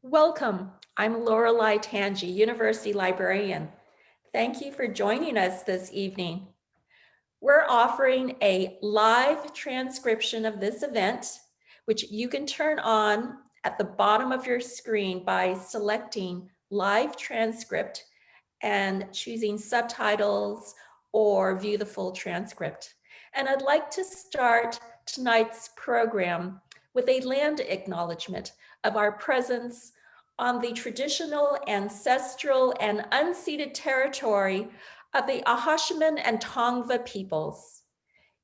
Welcome. I'm Lorelei Tangi, University Librarian. Thank you for joining us this evening. We're offering a live transcription of this event, which you can turn on at the bottom of your screen by selecting live transcript and choosing subtitles or view the full transcript. And I'd like to start tonight's program with a land acknowledgement of our presence on the traditional, ancestral, and unceded territory of the Ahashiman and Tongva peoples.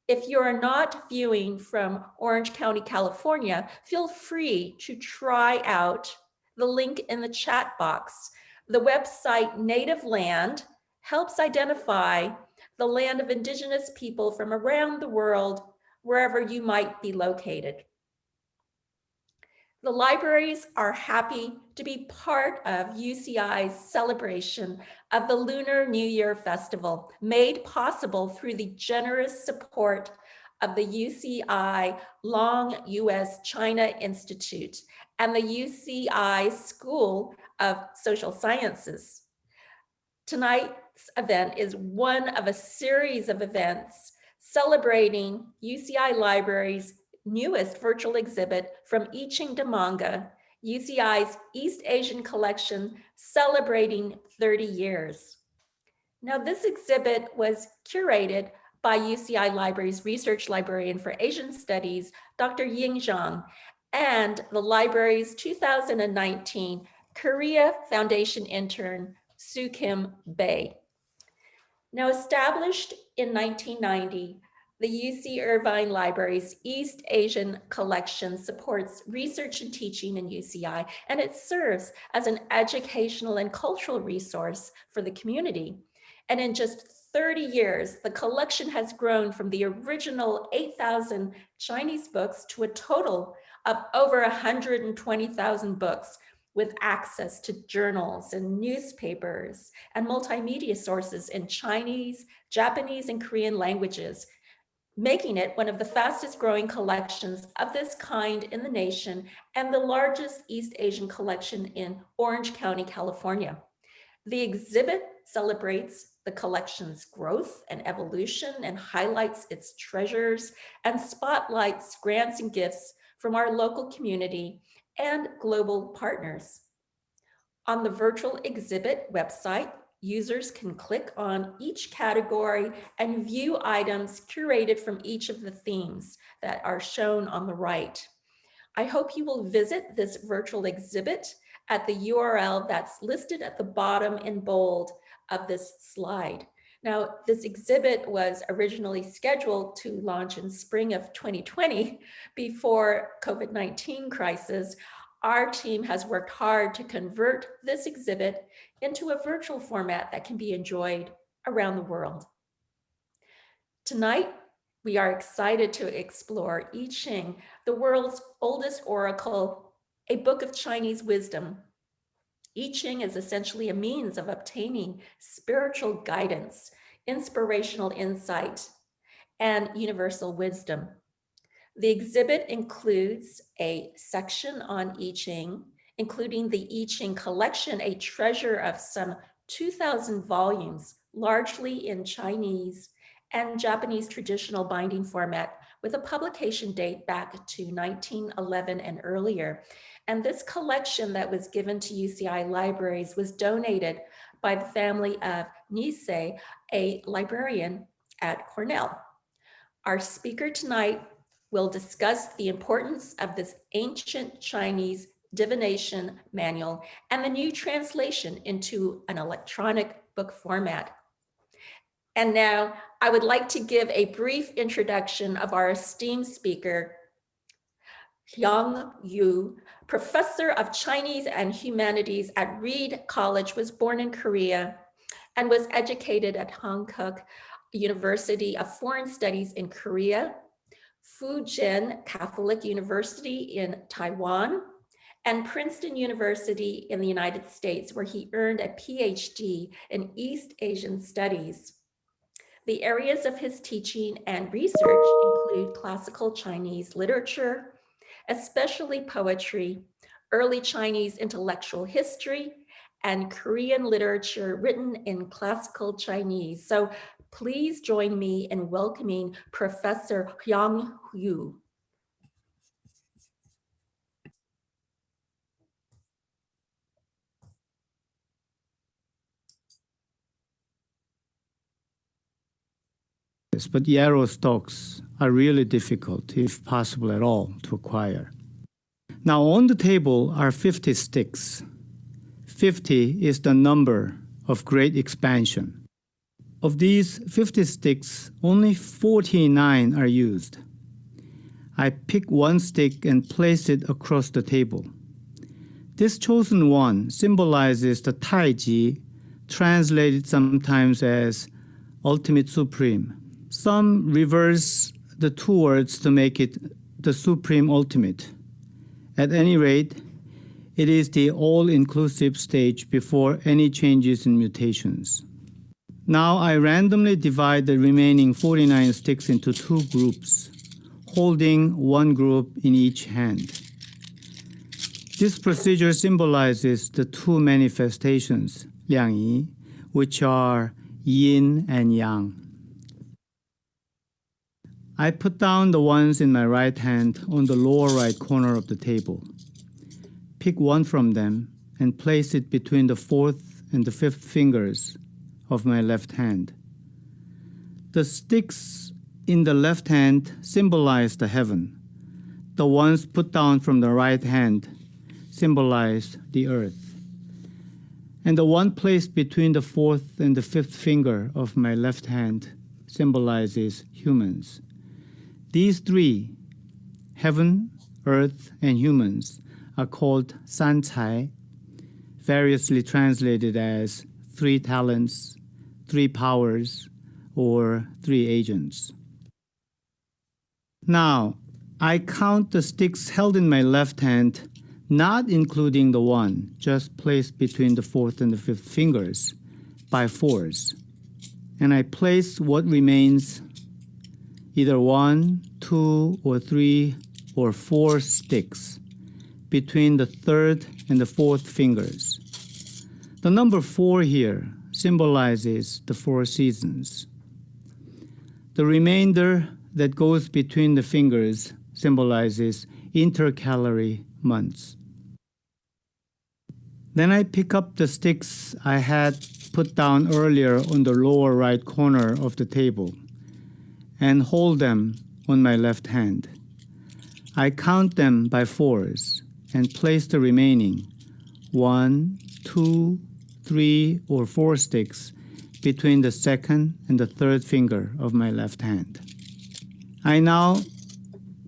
If you are not viewing from Orange County, California, feel free to try out the link in the chat box. The website Native Land helps identify the land of Indigenous people from around the world, wherever you might be located. The libraries are happy to be part of UCI's celebration of the Lunar New Year Festival, made possible through the generous support of the UCI Long U.S.-China Institute and the UCI School of Social Sciences. Tonight's event is one of a series of events celebrating UCI Libraries' newest virtual exhibit From I-Ching to Manga, UCI's East Asian Collection celebrating 30 years. Now, this exhibit was curated by UCI Libraries research librarian for Asian Studies, Dr. Yijing, and the library's 2019 Korea Foundation intern, Soo Kim Bae. Now, established in 1990, the UC Irvine Library's East Asian Collection supports research and teaching in UCI, and it serves as an educational and cultural resource for the community. And in just 30 years, the collection has grown from the original 8,000 Chinese books to a total of over 120,000 books, with access to journals and newspapers and multimedia sources in Chinese, Japanese, and Korean languages, making it one of the fastest growing collections of this kind in the nation and the largest East Asian collection in Orange County, California. The exhibit celebrates the collection's growth and evolution and highlights its treasures and spotlights grants and gifts from our local community and global partners. On the virtual exhibit website, users can click on each category and view items curated from each of the themes that are shown on the right. I hope you will visit this virtual exhibit at the URL that's listed at the bottom in bold of this slide. Now, this exhibit was originally scheduled to launch in spring of 2020 before COVID-19 crisis. Our team has worked hard to convert this exhibit into a virtual format that can be enjoyed around the world. Tonight, we are excited to explore Yijing, the world's oldest oracle, a book of Chinese wisdom. Yijing is essentially a means of obtaining spiritual guidance, inspirational insight, and universal wisdom. The exhibit includes a section on Yijing, including the Yijing Collection, a treasure of some 2,000 volumes, largely in Chinese and Japanese traditional binding format, with a publication date back to 1911 and earlier. And this collection that was given to UCI Libraries was donated by the family of Nisei, a librarian at Cornell. Our speaker tonight will discuss the importance of this ancient Chinese divination manual and the new translation into an electronic book format. And now I would like to give a brief introduction of our esteemed speaker, Hyong Rhew, Professor of Chinese and Humanities at Reed College, was born in Korea and was educated at Hankook University of Foreign Studies in Korea, Fujian Catholic University in Taiwan, and Princeton University in the United States, where he earned a PhD in East Asian Studies. The areas of his teaching and research include classical Chinese literature, especially poetry, early Chinese intellectual history, and Korean literature written in classical Chinese. So please join me in welcoming Professor Hyong Rhew. But yarrow stalks are really difficult, if possible at all, to acquire. Now on the table are 50 sticks. 50 is the number of great expansion. Of these 50 sticks, only 49 are used. I pick one stick and place it across the table. This chosen one symbolizes the Taiji, translated sometimes as ultimate supreme. Some reverse the two words to make it the supreme ultimate. At any rate, it is the all-inclusive stage before any changes and mutations. Now I randomly divide the remaining 49 sticks into two groups, holding one group in each hand. This procedure symbolizes the two manifestations, Liangyi, which are yin and yang. I put down the ones in my right hand on the lower right corner of the table. Pick one from them and place it between the fourth and the fifth fingers of my left hand. The sticks in the left hand symbolize the heaven. The ones put down from the right hand symbolize the earth. And the one placed between the fourth and the fifth finger of my left hand symbolizes humans. These three, heaven, earth, and humans, are called Sancai, variously translated as three talents, three powers, or three agents. Now, I count the sticks held in my left hand, not including the one just placed between the fourth and the fifth fingers, by fours. And I place what remains, either 1, 2, or 3, or 4 sticks between the third and the fourth fingers. The number 4 here symbolizes the 4 seasons. The remainder that goes between the fingers symbolizes intercalary months. Then I pick up the sticks I had put down earlier on the lower right corner of the table and hold them on my left hand. I count them by fours and place the remaining 1, 2, 3, or 4 sticks between the second and the third finger of my left hand. I now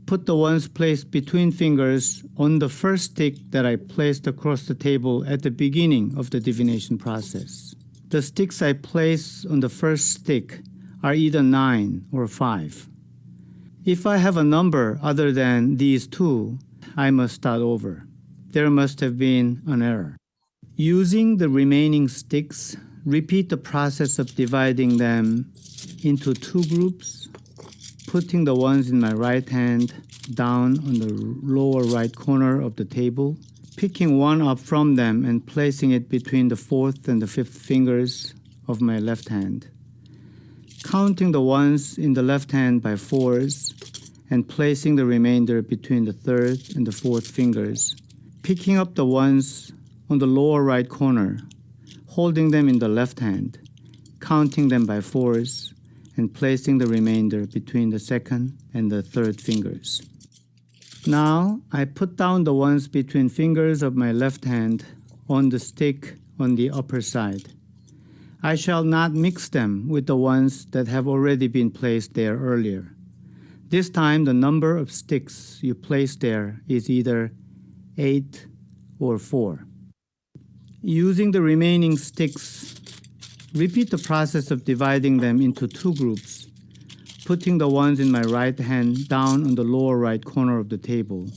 put the ones placed between fingers on the first stick that I placed across the table at the beginning of the divination process. The sticks I place on the first stick are either 9 or 5. If I have a number other than these two, I must start over. There must have been an error. Using the remaining sticks, repeat the process of dividing them into two groups, putting the ones in my right hand down on the lower right corner of the table, picking one up from them and placing it between the fourth and the fifth fingers of my left hand, counting the ones in the left hand by fours and placing the remainder between the third and the fourth fingers, picking up the ones on the lower right corner, holding them in the left hand, counting them by fours, and placing the remainder between the second and the third fingers. Now, I put down the ones between fingers of my left hand on the stick on the upper side. I shall not mix them with the ones that have already been placed there earlier. This time, the number of sticks you place there is either 8 or 4. Using the remaining sticks, repeat the process of dividing them into two groups, putting the ones in my right hand down on the lower right corner of the table,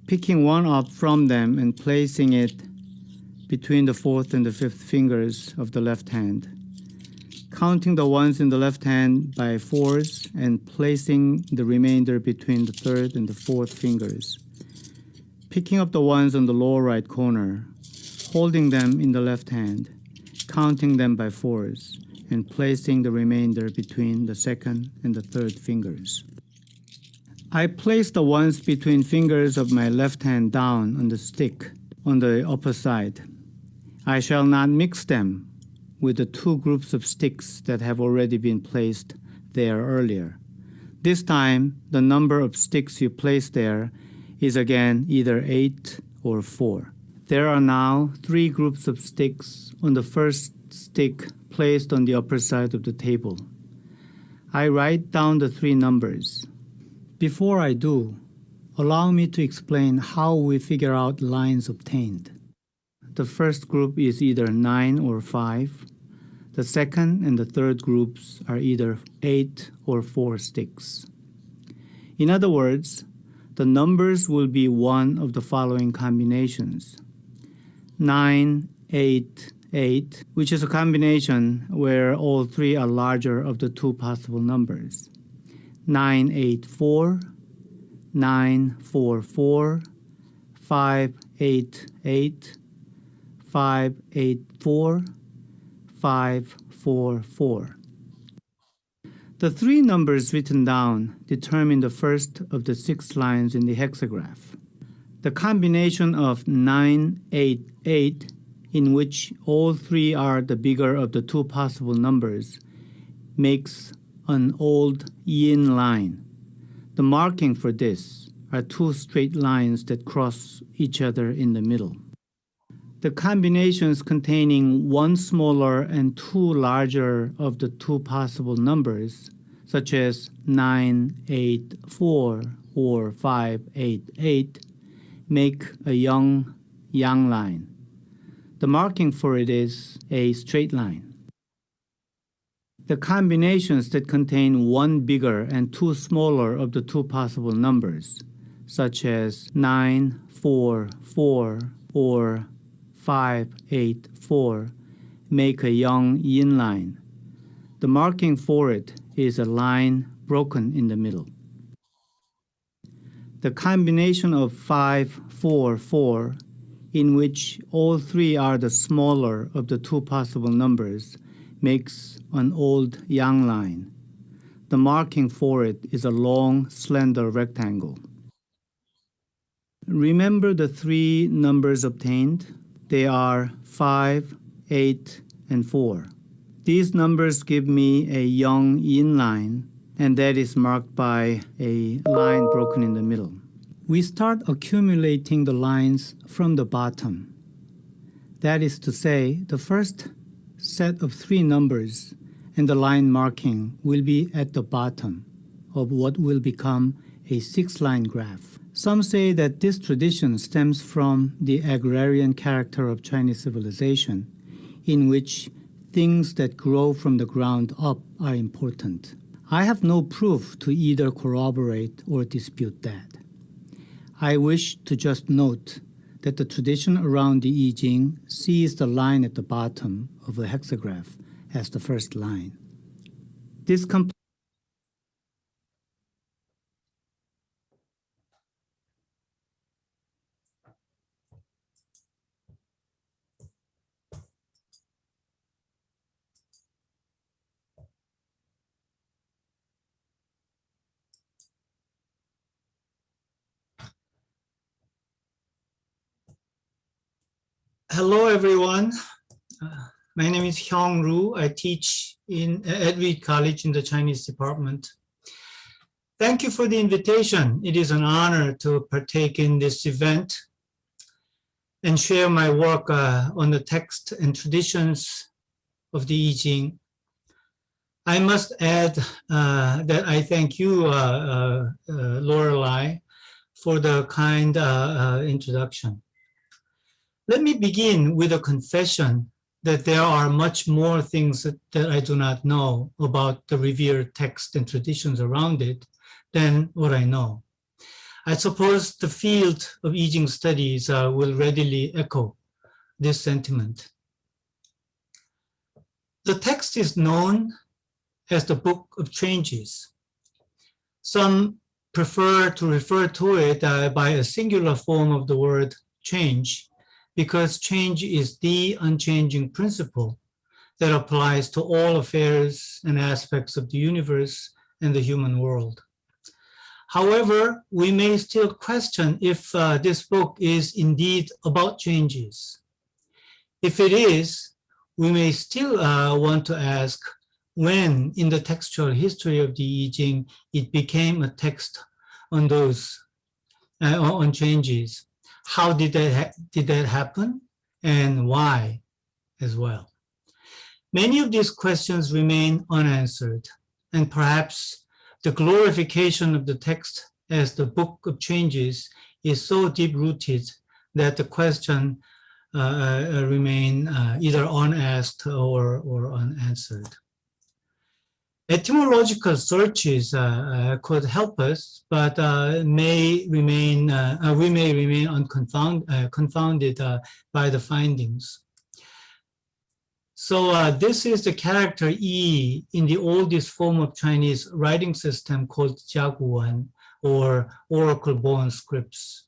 picking one up from them and placing it between the fourth and the fifth fingers of the left hand, counting the ones in the left hand by fours and placing the remainder between the third and the fourth fingers, picking up the ones on the lower right corner, holding them in the left hand, counting them by fours, and placing the remainder between the second and the third fingers. I place the ones between fingers of my left hand down on the stick on the upper side. I shall not mix them with the two groups of sticks that have already been placed there earlier. This time, the number of sticks you place there is again either 8 or 4. There are now 3 groups of sticks on the first stick placed on the upper side of the table. I write down the 3 numbers. Before I do, allow me to explain how we figure out lines obtained. The first group is either 9 or 5. The second and the third groups are either 8 or 4 sticks. In other words, the numbers will be one of the following combinations: 9, 8, 8, which is a combination where all 3 are larger of the 2 possible numbers. 9, 8, 4, 9, 4, 4, 5, 8, 8, 5, 8, 4, 5, 4, 4. The 3 numbers written down determine the first of the 6 lines in the hexagraph. The combination of 9, 8, 8, in which all 3 are the bigger of the 2 possible numbers, makes an old yin line. The marking for this are 2 straight lines that cross each other in the middle. The combinations containing 1 smaller and 2 larger of the 2 possible numbers, such as 9, 8, 4 or 5, 8, 8, make a yang line. The marking for it is a straight line. The combinations that contain 1 bigger and 2 smaller of the 2 possible numbers, such as 9, 4, 4 or 5, 8, 4, make a yang yin line. The marking for it is a line broken in the middle. The combination of 5, 4, 4, in which all 3 are the smaller of the 2 possible numbers, makes an old yang line. The marking for it is a long, slender rectangle. Remember the 3 numbers obtained? They are 5, 8, and 4. These numbers give me a yang yin line, and that is marked by a line broken in the middle. We start accumulating the lines from the bottom. That is to say, the first set of 3 numbers and the line marking will be at the bottom of what will become a 6-line graph. Some say that this tradition stems from the agrarian character of Chinese civilization, in which things that grow from the ground up are important. I have no proof to either corroborate or dispute that. I wish to just note that the tradition around the Yijing sees the line at the bottom of the hexagraph as the first line. This Hello, everyone. My name is Hyong Rhew. I teach at Reed College in the Chinese department. Thank you for the invitation. It is an honor to partake in this event and share my work on the text and traditions of the Yijing. I must add that I thank you, Lorelei, for the kind introduction. Let me begin with a confession that there are much more things that I do not know about the revered text and traditions around it than what I know. I suppose the field of Yijing studies will readily echo this sentiment. The text is known as the Book of Changes. Some prefer to refer to it by a singular form of the word change, because change is the unchanging principle that applies to all affairs and aspects of the universe and the human world. However, we may still question if this book is indeed about changes. If it is, we may still want to ask when in the textual history of the Yijing it became a text on those on changes. How did that happen, and why as well? Many of these questions remain unanswered, and perhaps the glorification of the text as the book of changes is so deep-rooted that the question remain either unasked or unanswered. Etymological searches could help us, but we may remain confounded by the findings. So this is the character E in the oldest form of Chinese writing system called Jiaguan, or oracle-born scripts.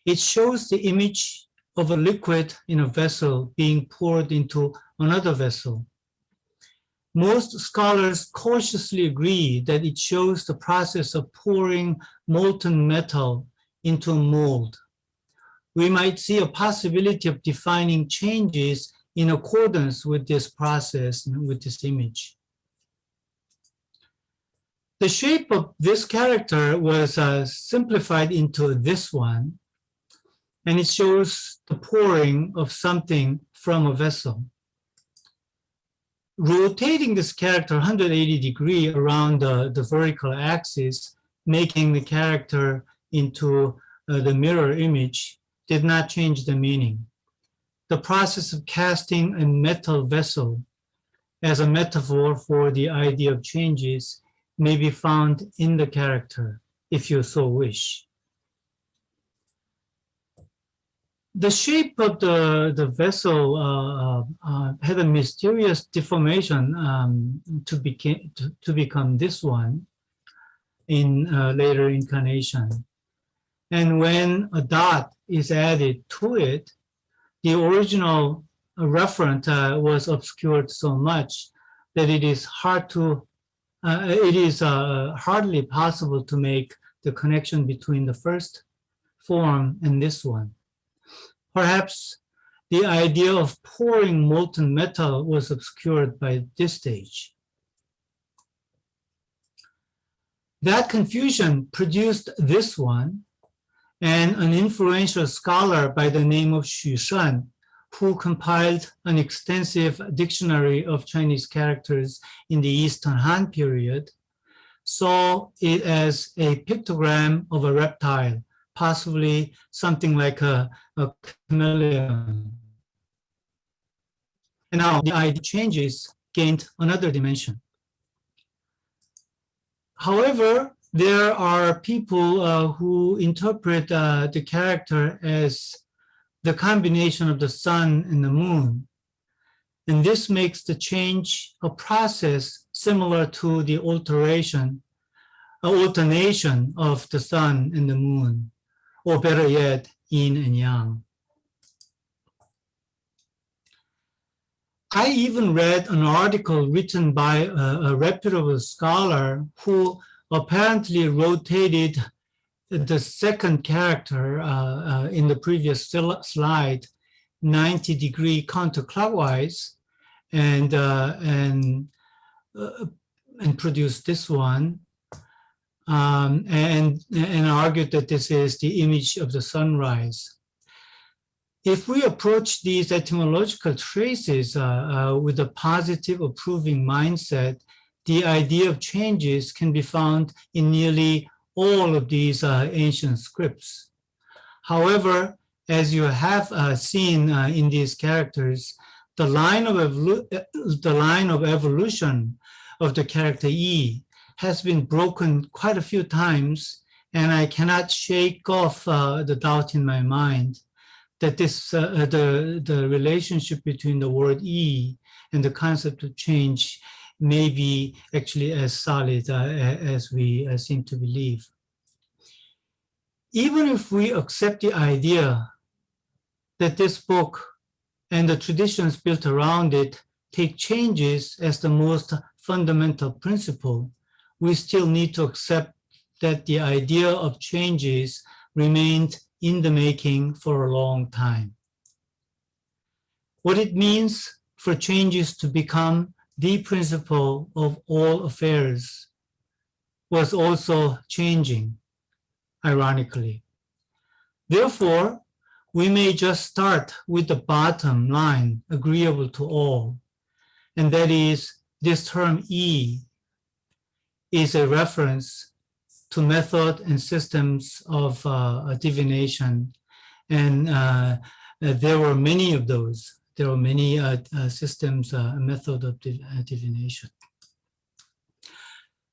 It shows the image of a liquid in a vessel being poured into another vessel. Most scholars cautiously agree that it shows the process of pouring molten metal into a mold. We might see a possibility of defining changes in accordance with this process, with this image. The shape of this character was simplified into this one, and it shows the pouring of something from a vessel. Rotating this character 180 degrees around the vertical axis, making the character into the mirror image, did not change the meaning. The process of casting a metal vessel as a metaphor for the idea of changes may be found in the character, if you so wish. The shape of the vessel had a mysterious deformation to become this one in later incarnation. And when a dot is added to it, the original referent was obscured so much that it is hardly possible to make the connection between the first form and this one. Perhaps the idea of pouring molten metal was obscured by this stage. That confusion produced this one, and an influential scholar by the name of Xu Shan, who compiled an extensive dictionary of Chinese characters in the Eastern Han period, saw it as a pictogram of a reptile, possibly something like a chameleon. And now the idea changes gained another dimension. However, there are people who interpret the character as the combination of the sun and the moon. And this makes the change a process similar to the alternation of the sun and the moon, or better yet, yin and yang. I even read an article written by a reputable scholar who apparently rotated the second character in the previous slide 90 degrees counterclockwise and produced this one and argued that this is the image of the sunrise. If we approach these etymological traces with a positive, approving mindset, the idea of changes can be found in nearly all of these ancient scripts. However, as you have seen in these characters, the line of evolution of the character E has been broken quite a few times, and I cannot shake off the doubt in my mind that this the relationship between the word E and the concept of change may be actually as solid as we seem to believe. even if we accept the idea that this book and the traditions built around it take changes as the most fundamental principle, we still need to accept that the idea of changes remained in the making for a long time. What it means for changes to become the principle of all affairs was also changing, ironically. Therefore, we may just start with the bottom line agreeable to all, and that is this term E is a reference to method and systems of divination, and there were many of those. There are many systems, method of divination.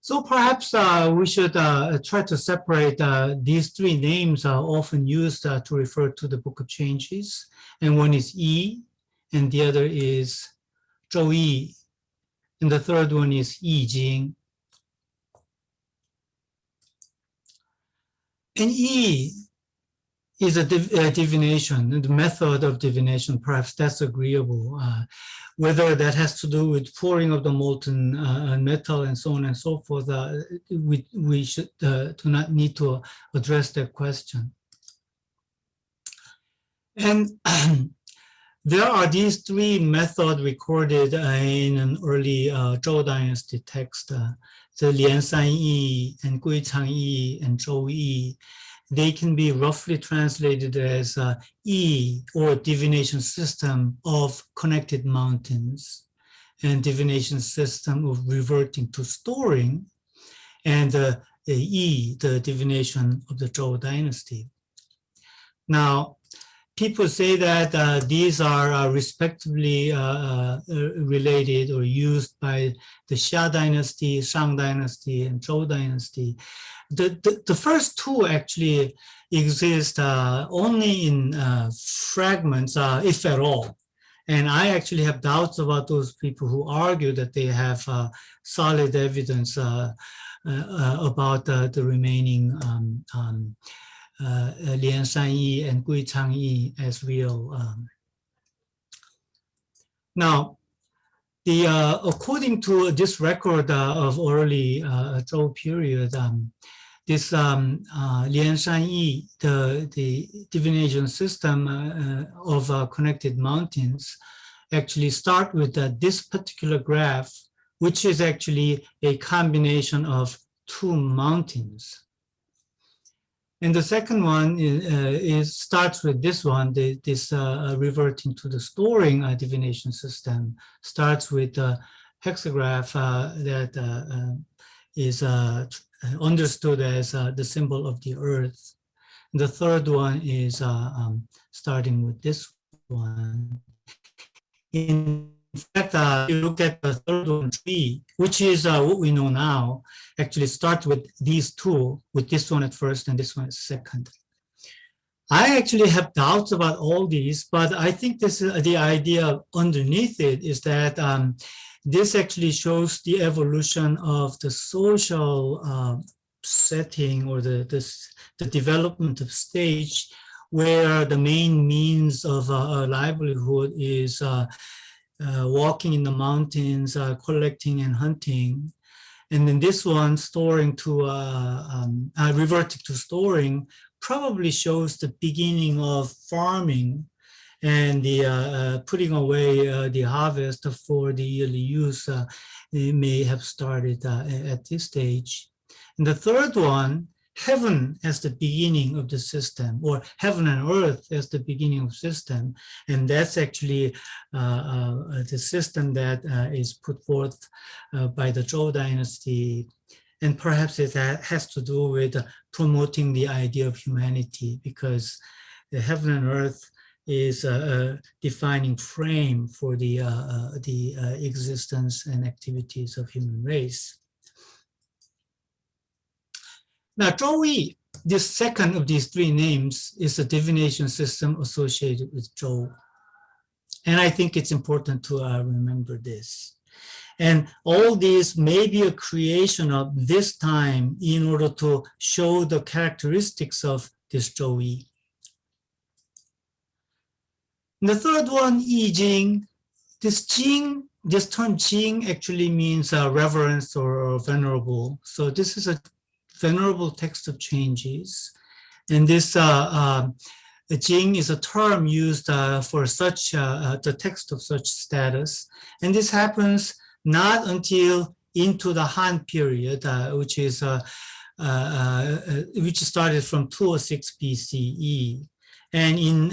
So perhaps we should try to separate these three names are often used to refer to the Book of Changes. And one is Yi, and the other is Zhou Yi, and the third one is Yijing. And Yi is a divination, and the method of divination, perhaps that's agreeable. Whether that has to do with pouring of the molten metal and so on and so forth, we should do not need to address that question. And there are these three methods recorded in an early Zhou Dynasty text, the Lian San Yi and Gui Chang Yi and Zhou Yi. They can be roughly translated as Yi, or divination system of connected mountains, and divination system of reverting to storing, and Yi, the divination of the Zhou dynasty. Now, people say that these are respectively related or used by the Xia dynasty, Shang dynasty, and Zhou dynasty. The first two actually exist only in fragments, if at all. And I actually have doubts about those people who argue that they have solid evidence about the remaining Lian Shan Yi and Gui Chang Yi as real. Now, according to this record of early Zhou period, this Lian Shan Yi, the divination system of connected mountains, actually start with this particular graph, which is actually a combination of two mountains. And the second one starts with this one, this reverting to the storing divination system, starts with the hexagraph that is understood as the symbol of the earth. The third one is starting with this one. In fact, if you look at the third one, tree, which is what we know now, actually starts with these two, with this one at first and this one at second. I actually have doubts about all these, but I think this is the idea underneath it is that this actually shows the evolution of the social setting or the development of stage where the main means of livelihood is walking in the mountains, collecting and hunting. And then this one, storing to, reverting to storing, probably shows the beginning of farming and the putting away the harvest for the yearly use. It may have started at this stage. And the third one, heaven as the beginning of the system, or heaven and earth as the beginning of system. And that's actually the system that is put forth by the Zhou dynasty. And perhaps it has to do with promoting the idea of humanity, because the heaven and earth is a defining frame for the existence and activities of human race. Now, Zhou Yi, this second of these three names, is a divination system associated with Zhou. And I think it's important to remember this. And all these may be a creation of this time in order to show the characteristics of this Zhou Yi. And the third one, Yijing. This Jing, this term Jing actually means reverence or venerable. So this is a venerable text of changes. And this Jing is a term used for such the text of such status. And this happens not until into the Han period, which started from 206 BCE. And in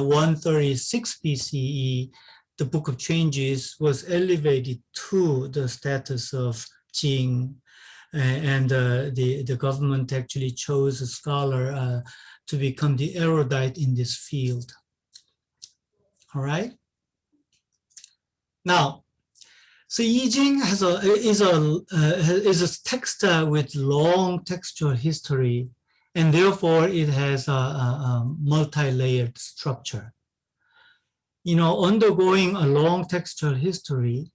136 BCE, the Book of Changes was elevated to the status of Jing, and the government actually chose a scholar to become the erudite in this field. All right. Now, so Yijing is a text with long textual history, and therefore it has a multi-layered structure. You know, undergoing a long textual history,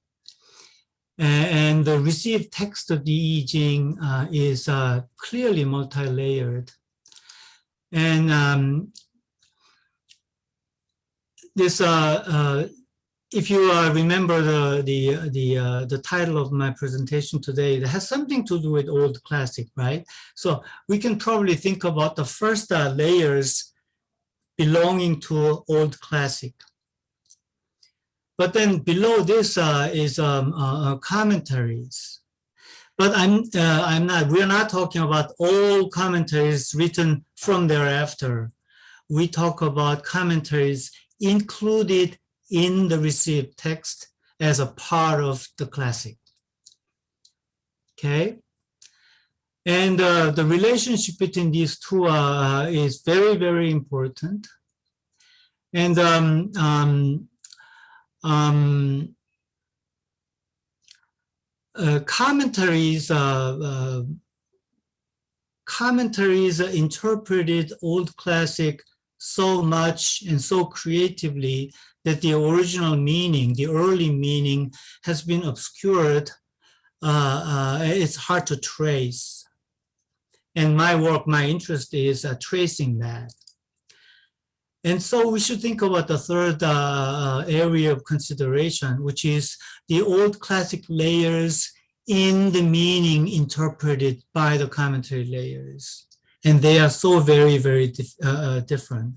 and the received text of the Yijing is clearly multi-layered. And this, if you remember the title of my presentation today, it has something to do with Old Classic, right? So we can probably think about the first layers belonging to Old Classic. But then below this is commentaries. But we're not talking about all commentaries written from thereafter. We talk about commentaries included in the received text as a part of the classic. Okay? And the relationship between these two is very, very important. And commentaries interpreted Old Classic so much and so creatively that the original meaning, the early meaning, has been obscured. It's hard to trace. And my work, my interest is tracing that. And so we should think about the third area of consideration, which is the Old Classic layers in the meaning interpreted by the commentary layers. And they are so very, very different.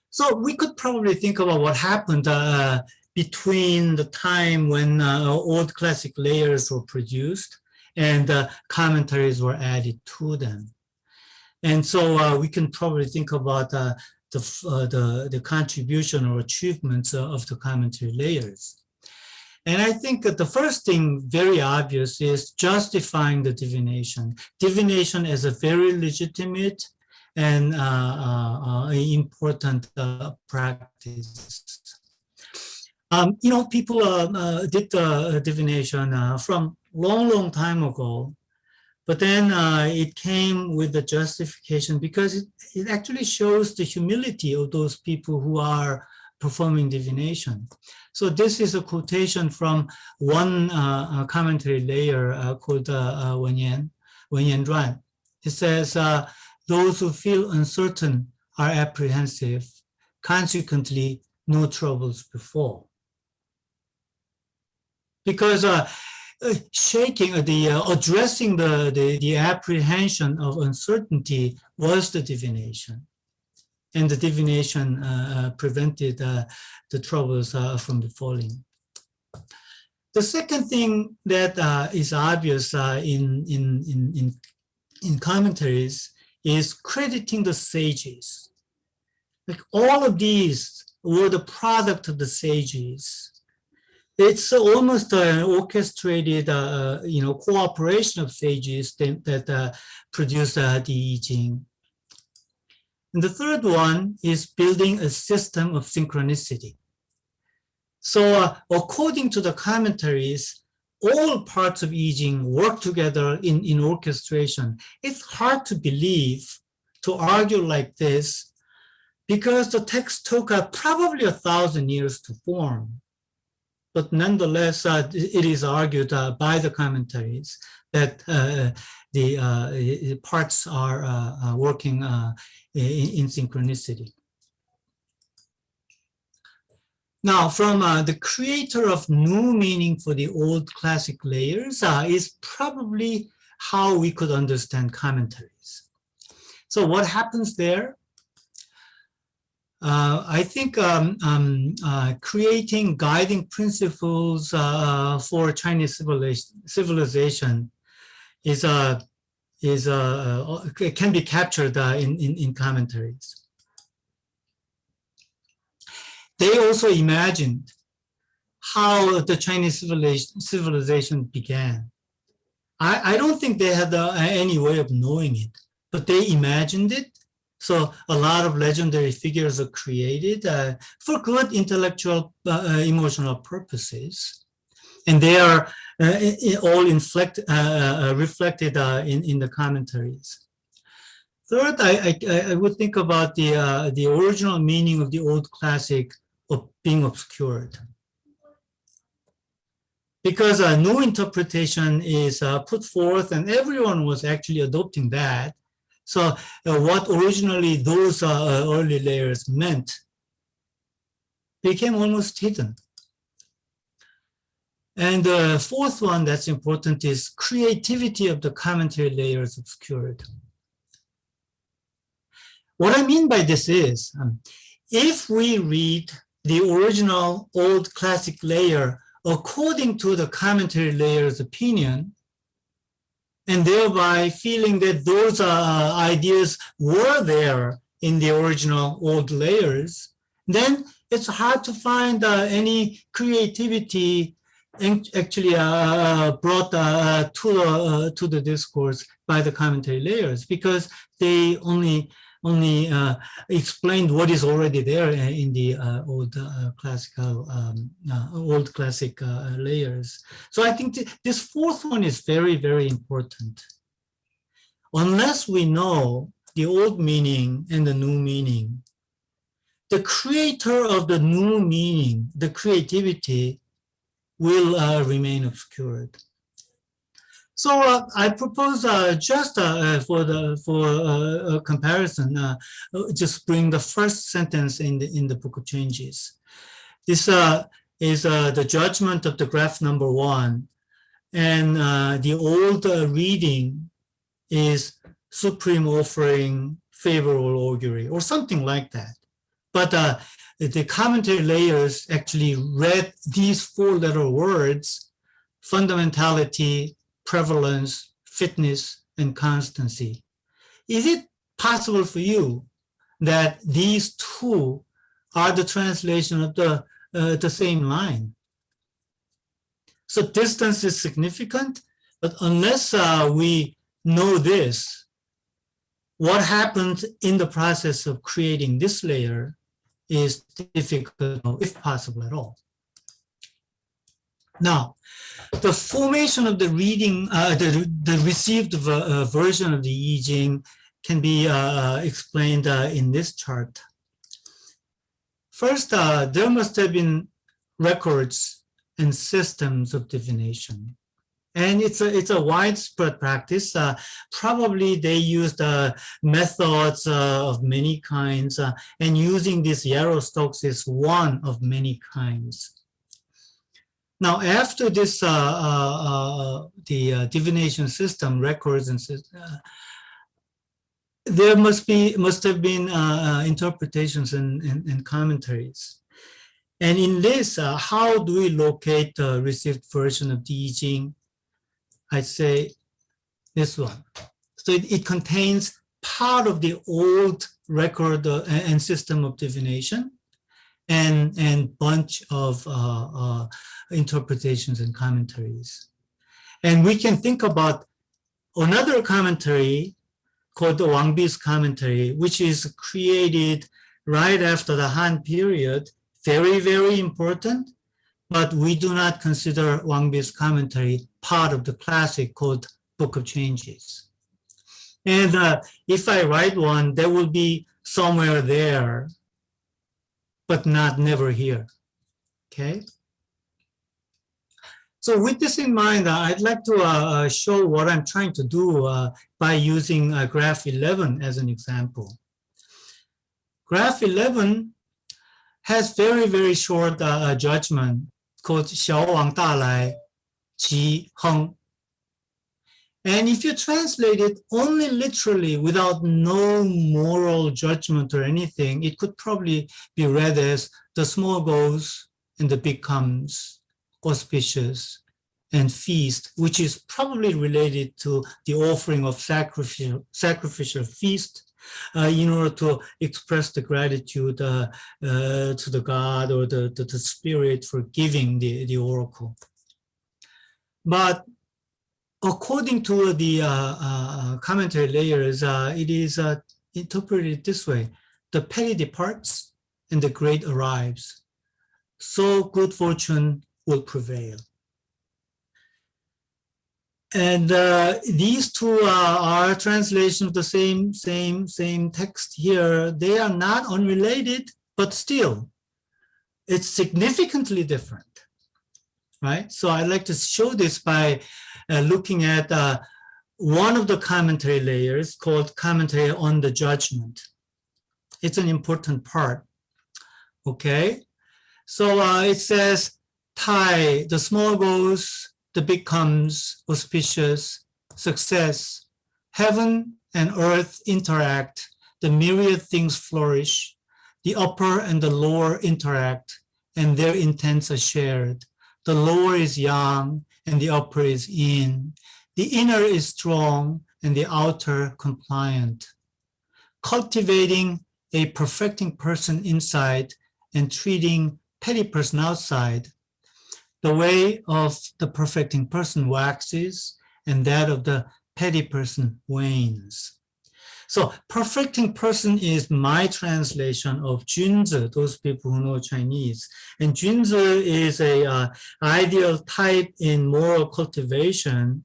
So we could probably think about what happened between the time when Old Classic layers were produced and commentaries were added to them. And so we can probably think about the contribution or achievements of the commentary layers. And I think that the first thing very obvious is justifying the divination. Divination as a very legitimate and important practice. You know, people did the divination from long time ago. But then it came with the justification because it actually shows the humility of those people who are performing divination. So this is a quotation from one commentary layer called Wenyan Zhuan. It says, those who feel uncertain are apprehensive, consequently no troubles befall. Because addressing the apprehension of uncertainty was the divination. And the divination prevented the troubles from befalling. The second thing that is obvious in commentaries is crediting the sages. Like all of these were the product of the sages. It's almost an orchestrated, cooperation of sages that produced the Yijing. And the third one is building a system of synchronicity. So according to the commentaries, all parts of Yijing work together in orchestration. It's hard to believe, to argue like this, because the text took probably 1,000 years to form. But nonetheless, it is argued by the commentaries that the parts are working in synchronicity. Now, from the creator of new meaning for the old classic layers is probably how we could understand commentaries. So what happens there? I think creating guiding principles for Chinese civilization can be captured in commentaries. They also imagined how the Chinese civilization began. I don't think they had any way of knowing it, but they imagined it. So a lot of legendary figures are created for good intellectual, emotional purposes. And they are all reflected in the commentaries. Third, I would think about the original meaning of the old classic of being obscured. Because a new interpretation is put forth and everyone was actually adopting that. So what originally those early layers meant became almost hidden. And the fourth one that's important is creativity of the commentary layers obscured. What I mean by this is, if we read the original old classic layer according to the commentary layer's opinion, and thereby feeling that those ideas were there in the original old layers, then it's hard to find any creativity actually brought to the discourse by the commentary layers, because they only explained what is already there in the old classic layers. So I think this fourth one is very, very important. Unless we know the old meaning and the new meaning, the creator of the new meaning, the creativity, will remain obscured. So I propose just for a comparison, just bring the first sentence in the Book of Changes. This is the judgment of the graph number 1, and the old reading is supreme offering, favorable augury, or something like that. But the commentary layers actually read these 4-letter words: fundamentality, prevalence, fitness, and constancy. Is it possible for you that these two are the translation of the same line? So distance is significant, but unless we know this, what happened in the process of creating this layer is difficult, if possible at all. Now, the formation of the reading, the received version of the Yijing can be explained in this chart. First, there must have been records and systems of divination. And it's a widespread practice. Probably they used methods of many kinds, and using these yarrow stocks is one of many kinds. Now, after this, the divination system, records and there must have been interpretations and commentaries. And in this, how do we locate the received version of the Yijing? I'd say this one. So it contains part of the old record and system of divination, and bunch of interpretations and commentaries. And we can think about another commentary called the Wang Bi's commentary, which is created right after the Han period. Very, very important, but we do not consider Wang Bi's commentary part of the classic called Book of Changes. And if I write one, there will be somewhere there, but never here, okay? So with this in mind, I'd like to show what I'm trying to do by using graph 11 as an example. Graph 11 has very, very short judgment called 小往大来 Yijing. And if you translate it only literally without no moral judgment or anything, it could probably be read as the small goes and the big comes, auspicious, and feast, which is probably related to the offering of sacrificial feast in order to express the gratitude to the God or the spirit for giving the oracle. But according to the commentary layers, it is interpreted this way: the petty departs and the great arrives, so good fortune will prevail. And these two are translations of the same text here. They are not unrelated, but still, it's significantly different, right? So I'd like to show this by looking at one of the commentary layers called Commentary on the Judgment. It's an important part, okay? So it says, Tai, the small goes, the big comes, auspicious, success, heaven and earth interact, the myriad things flourish, the upper and the lower interact, and their intents are shared. The lower is yang, and the upper is yin. The inner is strong, and the outer compliant. Cultivating a perfecting person inside and treating petty person outside, the way of the perfecting person waxes, and that of the petty person wanes. So perfecting person is my translation of Junzi, those people who know Chinese. And Junzi is a ideal type in moral cultivation,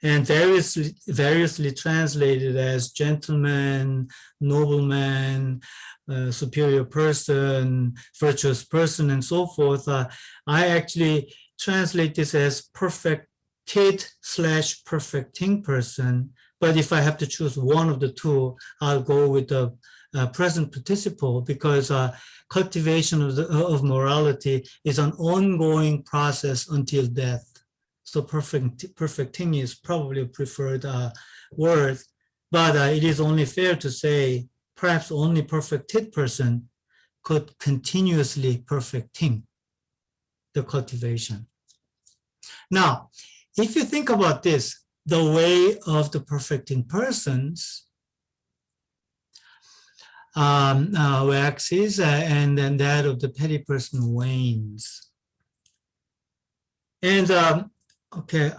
and variously translated as gentleman, nobleman, superior person, virtuous person, and so forth. I actually translate this as perfected/perfecting person. But if I have to choose one of the two, I'll go with the present participle, because cultivation of morality is an ongoing process until death. So perfecting is probably a preferred word, but it is only fair to say perhaps only perfected person could continuously perfecting the cultivation. Now, if you think about this, the way of the perfecting persons waxes, and then that of the petty person wanes. And okay,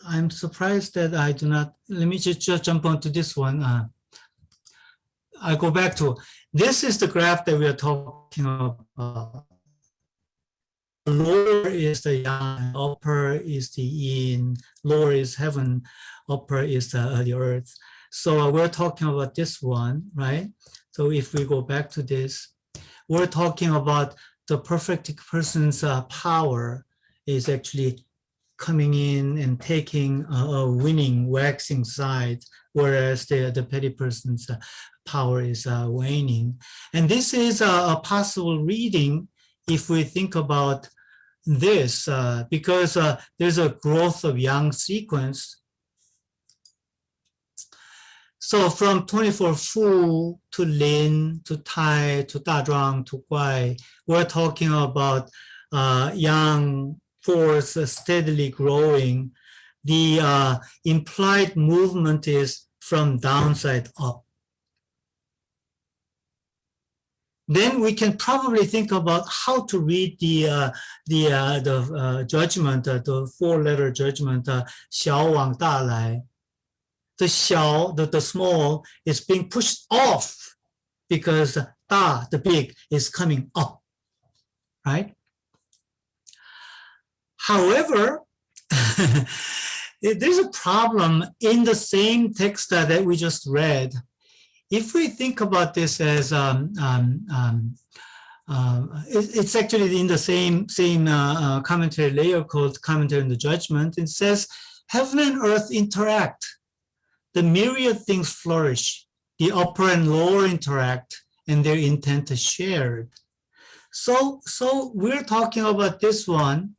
I'm surprised that I do not, let me just jump onto this one. I go back to, this is the graph that we are talking about. Lower is the yang, upper is the yin, lower is heaven, upper is the earth. So we're talking about this one, right? So if we go back to this, we're talking about the perfect person's power is actually coming in and taking a winning, waxing side, whereas the petty person's power is waning. And this is a possible reading if we think about this, because there's a growth of yang sequence. So from 24 Fu to Lin to Tai to Dazhuang to Guai, we're talking about yang force steadily growing. The implied movement is from downside up. Then we can probably think about how to read the judgment, the four-letter judgment, 小往大来. The 小, the small, is being pushed off because da, the big, is coming up, right? However, there's a problem in the same text that we just read. If we think about this as It's actually in the same commentary layer called Commentary on the Judgment. It says, heaven and earth interact. The myriad things flourish. The upper and lower interact, and their intent is shared. So we're talking about this one,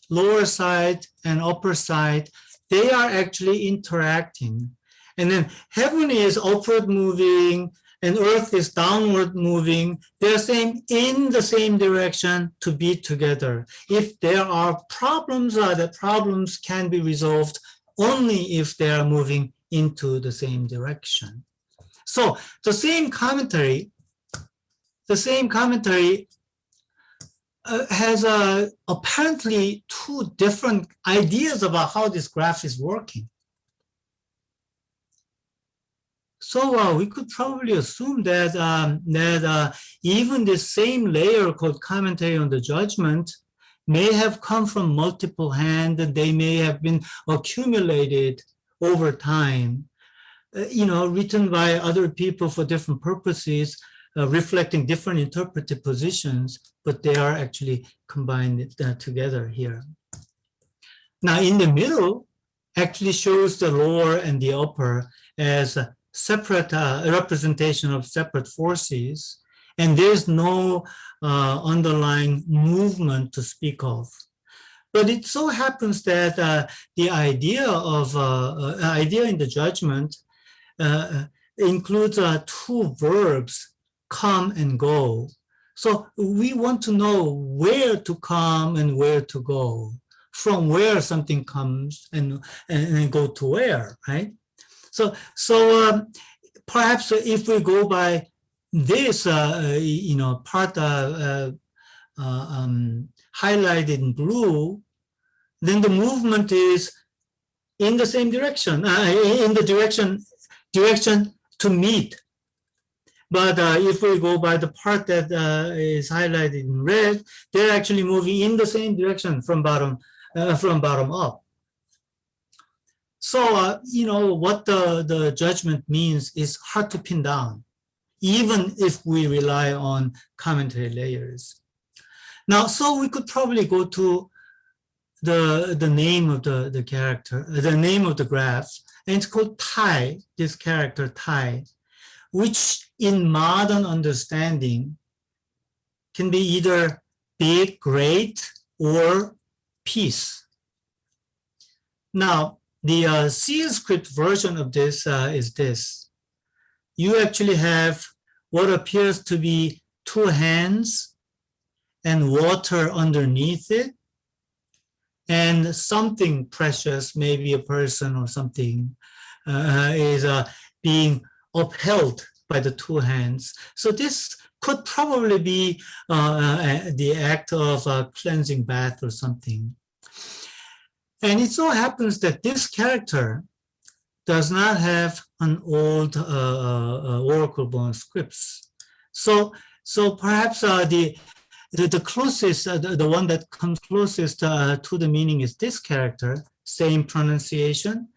lower side and upper side. They are actually interacting. And then heaven is upward moving and earth is downward moving. They're saying in the same direction to be together. If there are problems, the problems can be resolved only if they are moving into the same direction. So the same commentary has apparently two different ideas about how this graph is working. So we could probably assume that even the same layer called Commentary on the Judgment may have come from multiple hands, and they may have been accumulated over time, written by other people for different purposes, reflecting different interpretive positions, but they are actually combined together here. Now, in the middle actually shows the lower and the upper as a separate representation of separate forces, and there's no underlying movement to speak of. But it so happens that the idea in the judgment includes two verbs, come and go. So we want to know where to come and where to go, from where something comes and go to where, right? So perhaps if we go by this, part highlighted in blue, then the movement is in the same direction, in the direction to meet. But if we go by the part that is highlighted in red, they're actually moving in the same direction from bottom up. So, what the judgment means is hard to pin down, even if we rely on commentary layers. Now, so we could probably go to the name of the character, the name of the graph, and it's called Tai, this character Tai, which in modern understanding can be either big, great, or peace. Now, the Sanskrit version of this is this. You actually have what appears to be two hands and water underneath it, and something precious, maybe a person or something, is being upheld by the two hands. So this could probably be the act of a cleansing bath or something. And it so happens that this character does not have an old oracle bone scripts. So perhaps the closest, the one that comes closest to the meaning is this character, same pronunciation,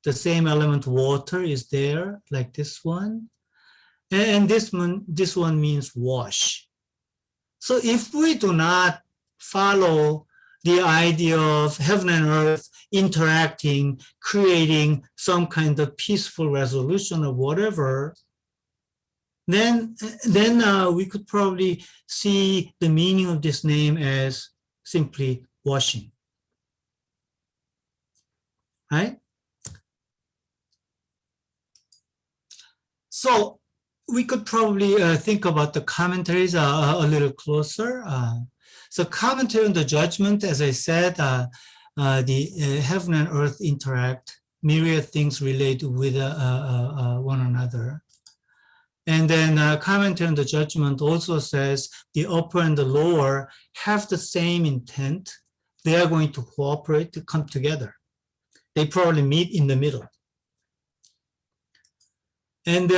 the same element water is there, like this one. And this one means wash. So if we do not follow the idea of heaven and earth interacting, creating some kind of peaceful resolution of whatever, then we could probably see the meaning of this name as simply washing, right? So we could probably think about the commentaries a little closer. So commentary on the judgment, as I said, the heaven and earth interact, myriad things relate with one another. And then commentary on the judgment also says the upper and the lower have the same intent. They are going to cooperate to come together. They probably meet in the middle. And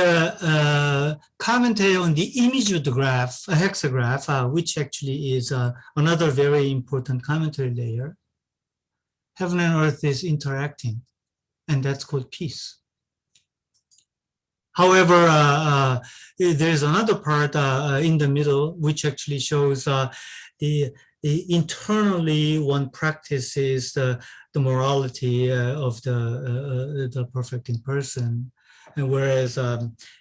commentary on the image of the graph, a hexagraph, which actually is another very important commentary layer. Heaven and earth is interacting, and that's called peace. However, there's another part in the middle which actually shows the internally one practices the morality of the perfecting person, and whereas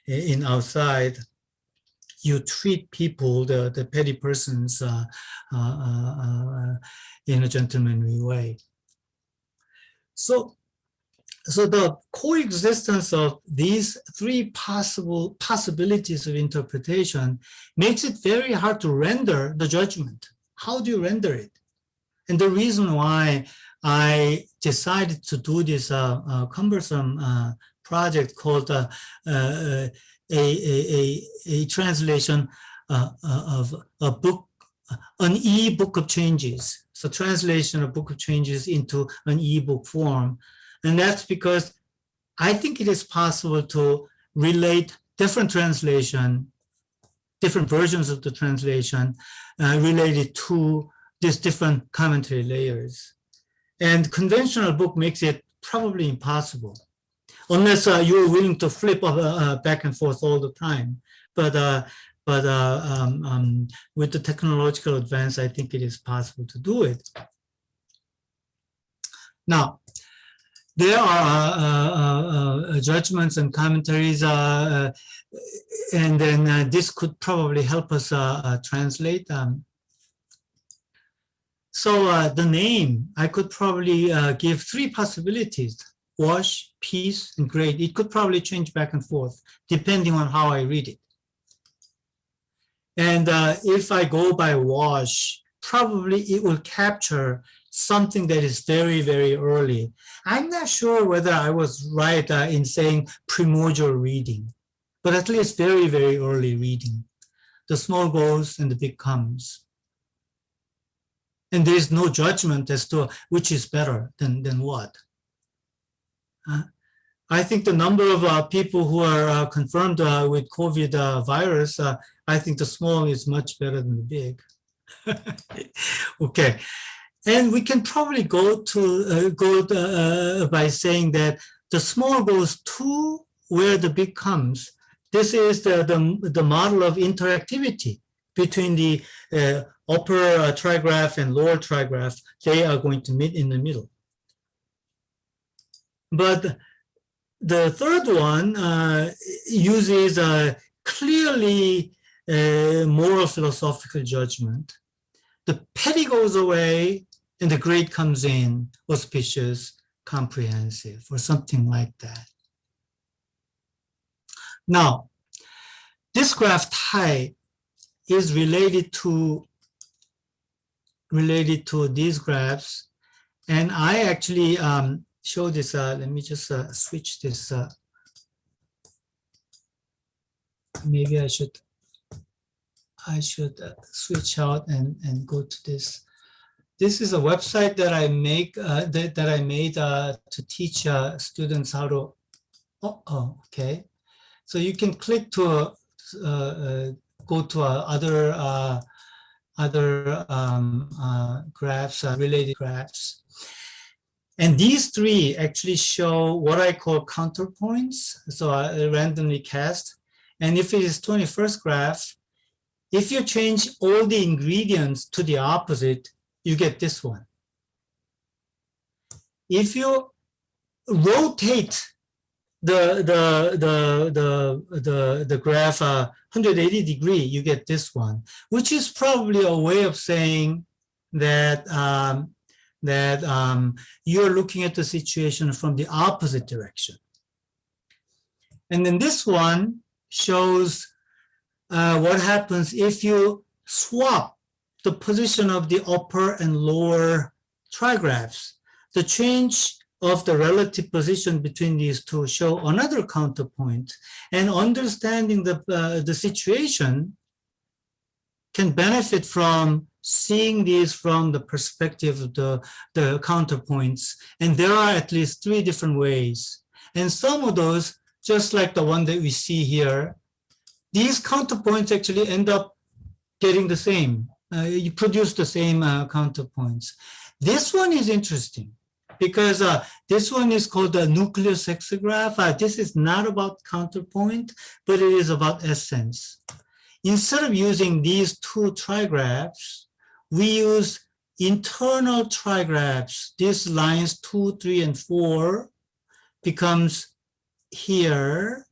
in outside you treat people, the petty persons, in a gentlemanly way. So the coexistence of these three possibilities of interpretation makes it very hard to render the judgment. How do you render it? And the reason why I decided to do this cumbersome project called a translation of a book, an e-book of changes. So translation of book of changes into an e-book form. And that's because I think it is possible to relate different translation, different versions of the translation related to these different commentary layers. And conventional book makes it probably impossible, unless you're willing to flip back and forth all the time. But with the technological advance, I think it is possible to do it. Now, there are judgments and commentaries, and then this could probably help us translate. So the name, I could probably give three possibilities: wash, peace, and grade. It could probably change back and forth depending on how I read it. And if I go by wash, probably it will capture something that is very, very early. I'm not sure whether I was right in saying primordial reading, but at least very, very early reading. The small goes and the big comes. And there is no judgment as to which is better than what. I think the number of people who are confirmed with COVID virus, I think the small is much better than the big. Okay. And we can probably go by saying that the small goes to where the big comes. This is the model of interactivity between the upper trigraph and lower trigraph. They are going to meet in the middle. But the third one uses clearly moral philosophical judgment. The petty goes away and the great comes in, auspicious, comprehensive, or something like that. Now, this graph type is related to these graphs, and I actually show this. Let me just switch this. Maybe I should switch out and go to this. This is a website that I make that I made to teach students how to. Okay. So you can click to go to other graphs, related graphs. And these three actually show what I call counterpoints. So I randomly cast. And if it is 21st graph, if you change all the ingredients to the opposite, you get this one. If you rotate the graph 180 degree, you get this one, which is probably a way of saying that you're looking at the situation from the opposite direction. And then this one shows what happens if you swap the position of the upper and lower trigraphs. The change of the relative position between these two show another counterpoint, and understanding the situation can benefit from seeing these from the perspective of the counterpoints. And there are at least three different ways. And some of those, just like the one that we see here, these counterpoints actually end up getting the same. You produce the same counterpoints. This one is interesting because this one is called the Nuclear Sexograph. This is not about counterpoint, but it is about essence. Instead of using these two trigraphs, we use internal trigraphs. These lines 2, 3, and 4 becomes here,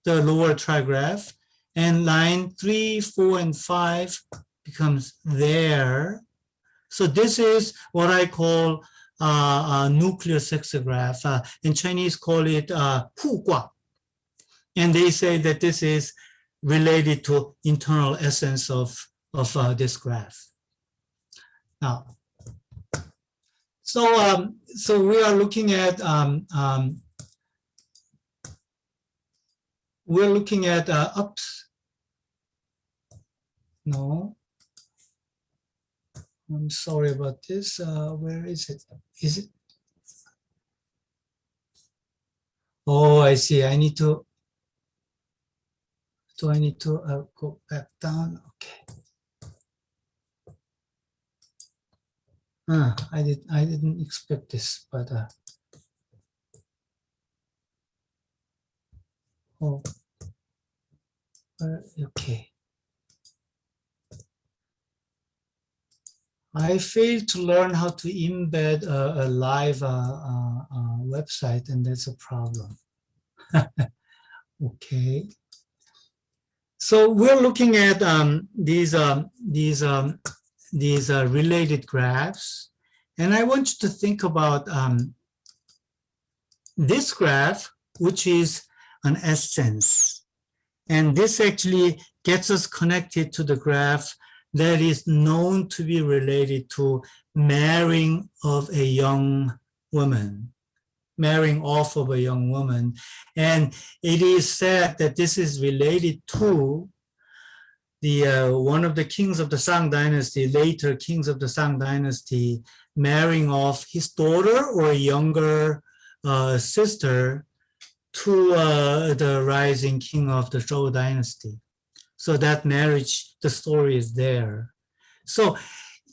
the lower trigraph, and line 3, 4, and 5 becomes there. So this is what I call nuclear sexograph. In Chinese, call it hu gua. And they say that this is related to internal essence of this graph. Now, so we are looking at ups. No, I'm sorry about this. Where is it? Is it? Oh, I see. I need to. Do I need to go back down? Okay. I didn't expect this, but oh, okay. I failed to learn how to embed a live website, and that's a problem. Okay. So we're looking at these related graphs, and I want you to think about this graph, which is an essence, and this actually gets us connected to the graph that is known to be related to marrying of a young woman, marrying off of a young woman. And it is said that this is related to the one of the kings of the Shang dynasty, later kings of the Shang dynasty, marrying off his daughter or younger sister to the rising king of the Zhou dynasty. So that marriage, the story is there. So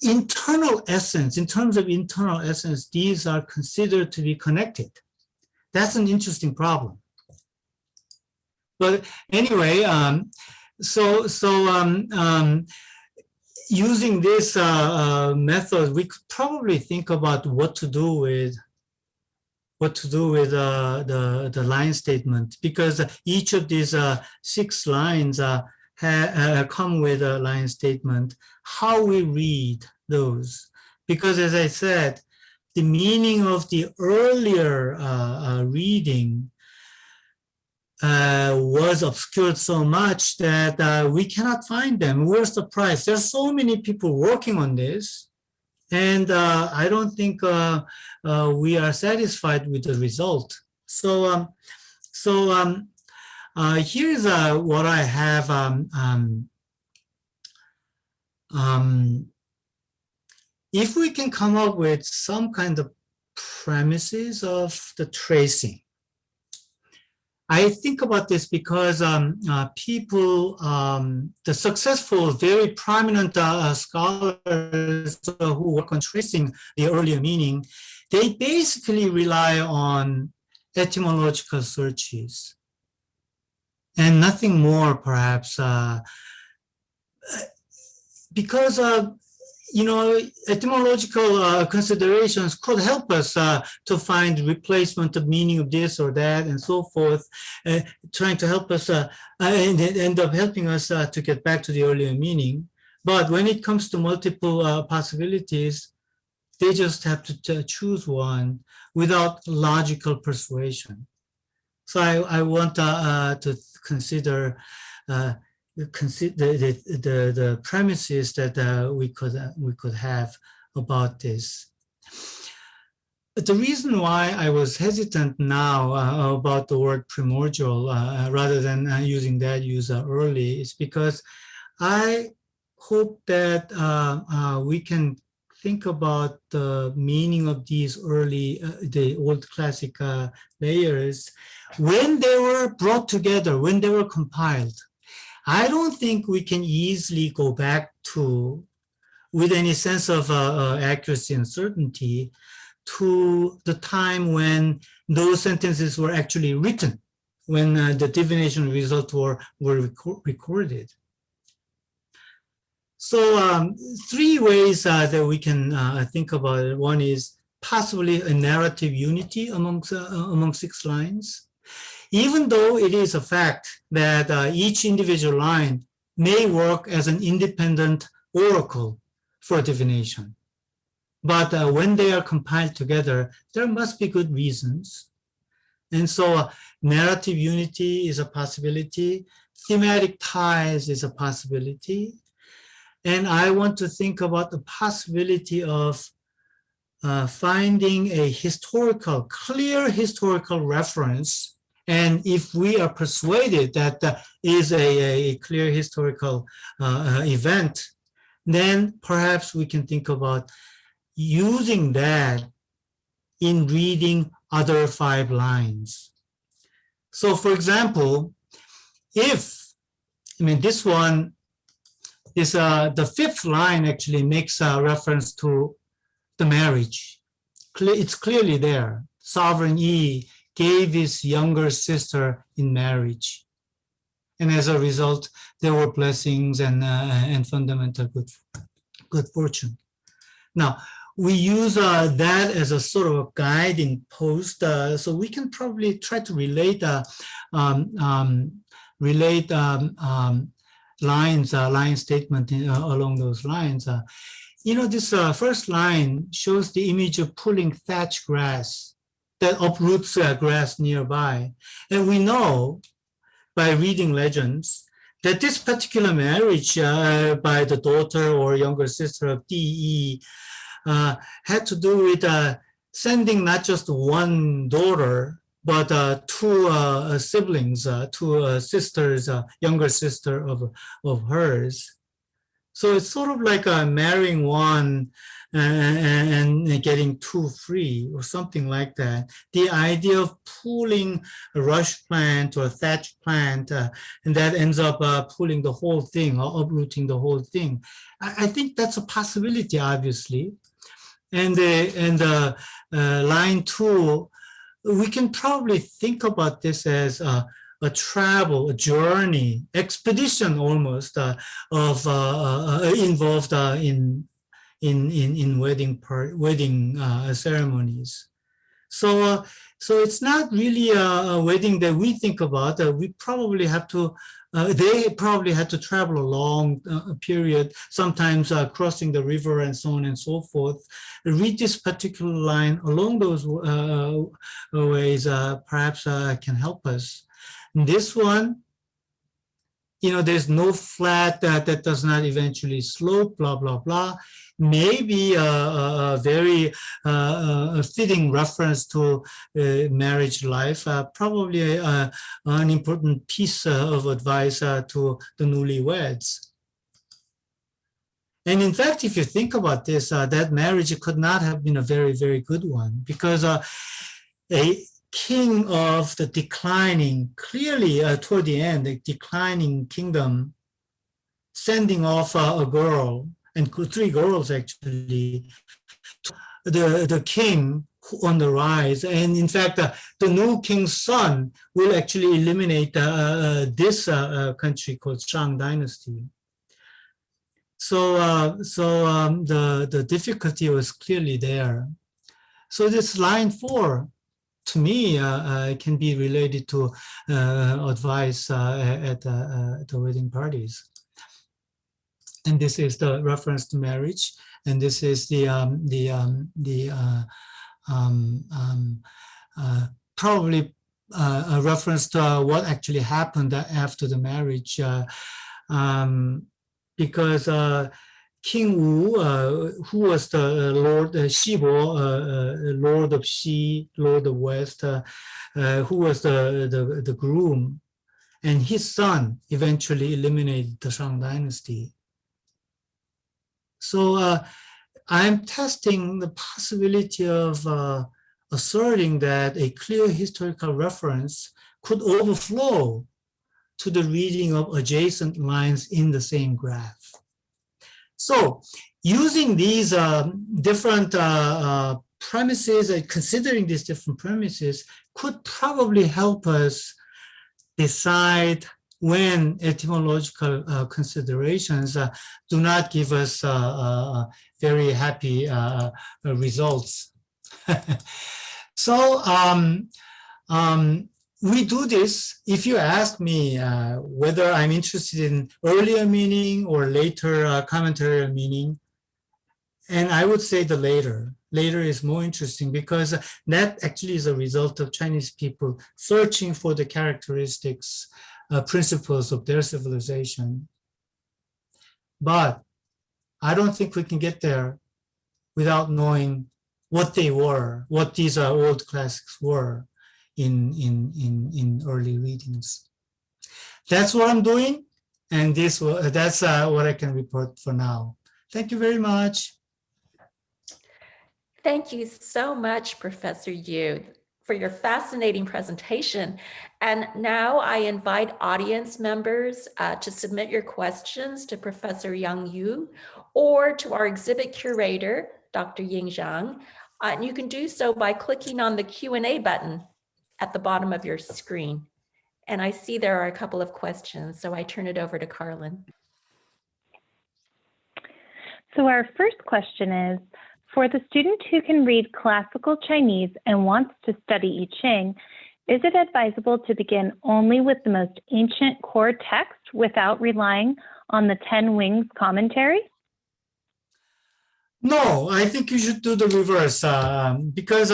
internal essence, in terms of internal essence, these are considered to be connected. That's an interesting problem. But anyway, using this method, we could probably think about what to do with the line statement, because each of these 6 lines come with a line statement, how we read those. Because as I said, the meaning of the earlier reading was obscured so much that we cannot find them. We're surprised. There's so many people working on this, and I don't think we are satisfied with the result. So, here's what I have. If we can come up with some kind of premises of the tracing, I think about this because people, the successful, very prominent scholars who work on tracing the earlier meaning, they basically rely on etymological searches and nothing more, perhaps, because etymological considerations could help us to find replacement of meaning of this or that and so forth, trying to help us and end up helping us to get back to the earlier meaning. But when it comes to multiple possibilities, they just have to choose one without logical persuasion. So I want to consider the premises that we could have about this. But the reason why I was hesitant now about the word primordial rather than using that use early is because I hope that we can think about the meaning of these early, the old classic layers when they were brought together, when they were compiled. I don't think we can easily go back to, with any sense of accuracy and certainty, to the time when those sentences were actually written, when the divination results were recorded. So three ways that we can think about it. One is possibly a narrative unity among 6 lines, even though it is a fact that each individual line may work as an independent oracle for divination. But when they are compiled together, there must be good reasons. And so narrative unity is a possibility. Thematic ties is a possibility. And I want to think about the possibility of finding a clear historical reference. And if we are persuaded that is a clear historical event, then perhaps we can think about using that in reading other 5 lines. So for example, this one is the 5th line actually makes a reference to the marriage. It's clearly there. Sovereign Yi gave his younger sister in marriage. And as a result, there were blessings and fundamental good fortune. Now, we use that as a sort of a guiding post, so we can probably try to relate line statement along those lines. This first line shows the image of pulling thatch grass that uproots grass nearby. And we know by reading legends that this particular marriage by the daughter or younger sister of Di had to do with sending not just one daughter, but 2 siblings, 2 sisters, younger sister of hers. So it's sort of like marrying one and getting 2 free or something like that. The idea of pulling a rush plant or a thatch plant and that ends up pulling the whole thing or uprooting the whole thing. I think that's a possibility, obviously. And line 2, we can probably think about this as a travel, a journey, expedition almost involved in wedding ceremonies. So it's not really a wedding that we think about. We probably have to. They probably had to travel a long period, sometimes crossing the river and so on and so forth. Read this particular line along those ways, perhaps can help us. This one, there's no flat that does not eventually slope, blah, blah, blah. Maybe a very fitting reference to marriage life, probably an important piece of advice to the newlyweds. And in fact, if you think about this, that marriage could not have been a very, very good one, because a king of the declining, clearly toward the end, the declining kingdom, sending off a girl, and 3 girls actually, the king on the rise. And in fact, the new king's son will actually eliminate this country called Shang dynasty. So the difficulty was clearly there. So this line 4, to me, can be related to advice at the wedding parties. And this is the reference to marriage, and this is probably a reference to what actually happened after the marriage, because King Wu, who was the Lord Shibo, Lord of Xi, Lord of West, who was the groom, and his son eventually eliminated the Shang dynasty. So I'm testing the possibility of asserting that a clear historical reference could overflow to the reading of adjacent lines in the same graph. So using these different premises, considering these different premises, could probably help us decide when etymological considerations do not give us very happy results. So we do this. If you ask me whether I'm interested in earlier meaning or later commentary meaning, and I would say the later. Later is more interesting because that actually is a result of Chinese people searching for the characteristics, principles of their civilization. But I don't think we can get there without knowing what they were, what these old classics were in early readings. That's what I'm doing, and that's what I can report for now. Thank you very much. Thank you so much, Professor Rhew, for your fascinating presentation. And now I invite audience members to submit your questions to Professor Hyong Rhew or to our exhibit curator, Dr. Yijing. And you can do so by clicking on the Q&A button at the bottom of your screen. And I see there are a couple of questions, so I turn it over to Carlin. So our first question is, for the student who can read classical Chinese and wants to study I-Ching, is it advisable to begin only with the most ancient core text without relying on the 10 Wings commentary? No, I think you should do the reverse because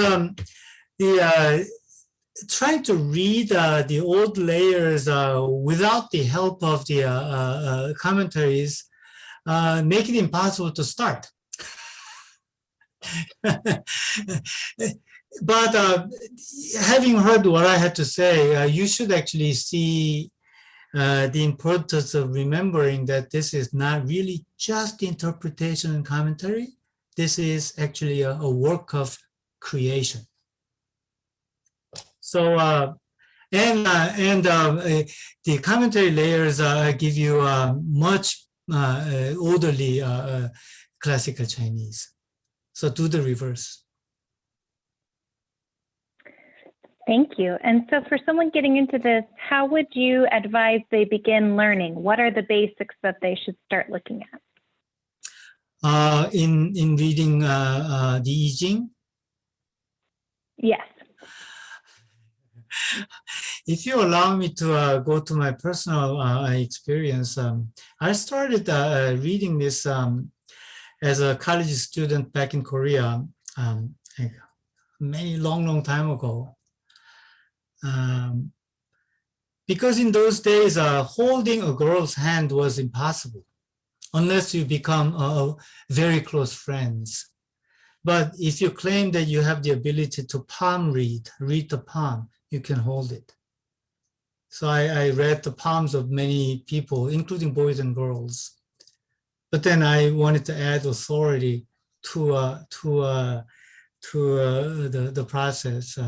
trying to read the old layers without the help of the commentaries make it impossible to start. But having heard what I had to say, you should actually see the importance of remembering that this is not really just interpretation and commentary. This is actually a work of creation. So, the commentary layers give you much orderly classical Chinese. So do the reverse. Thank you. And so for someone getting into this, how would you advise they begin learning? What are the basics that they should start looking at? In reading the Yijing? Yes. If you allow me to go to my personal experience, I started reading this as a college student back in Korea, many long time ago. Because in those days, holding a girl's hand was impossible unless you become very close friends. But if you claim that you have the ability to palm read the palm, you can hold it. So I read the palms of many people, including boys and girls. But then I wanted to add authority to the process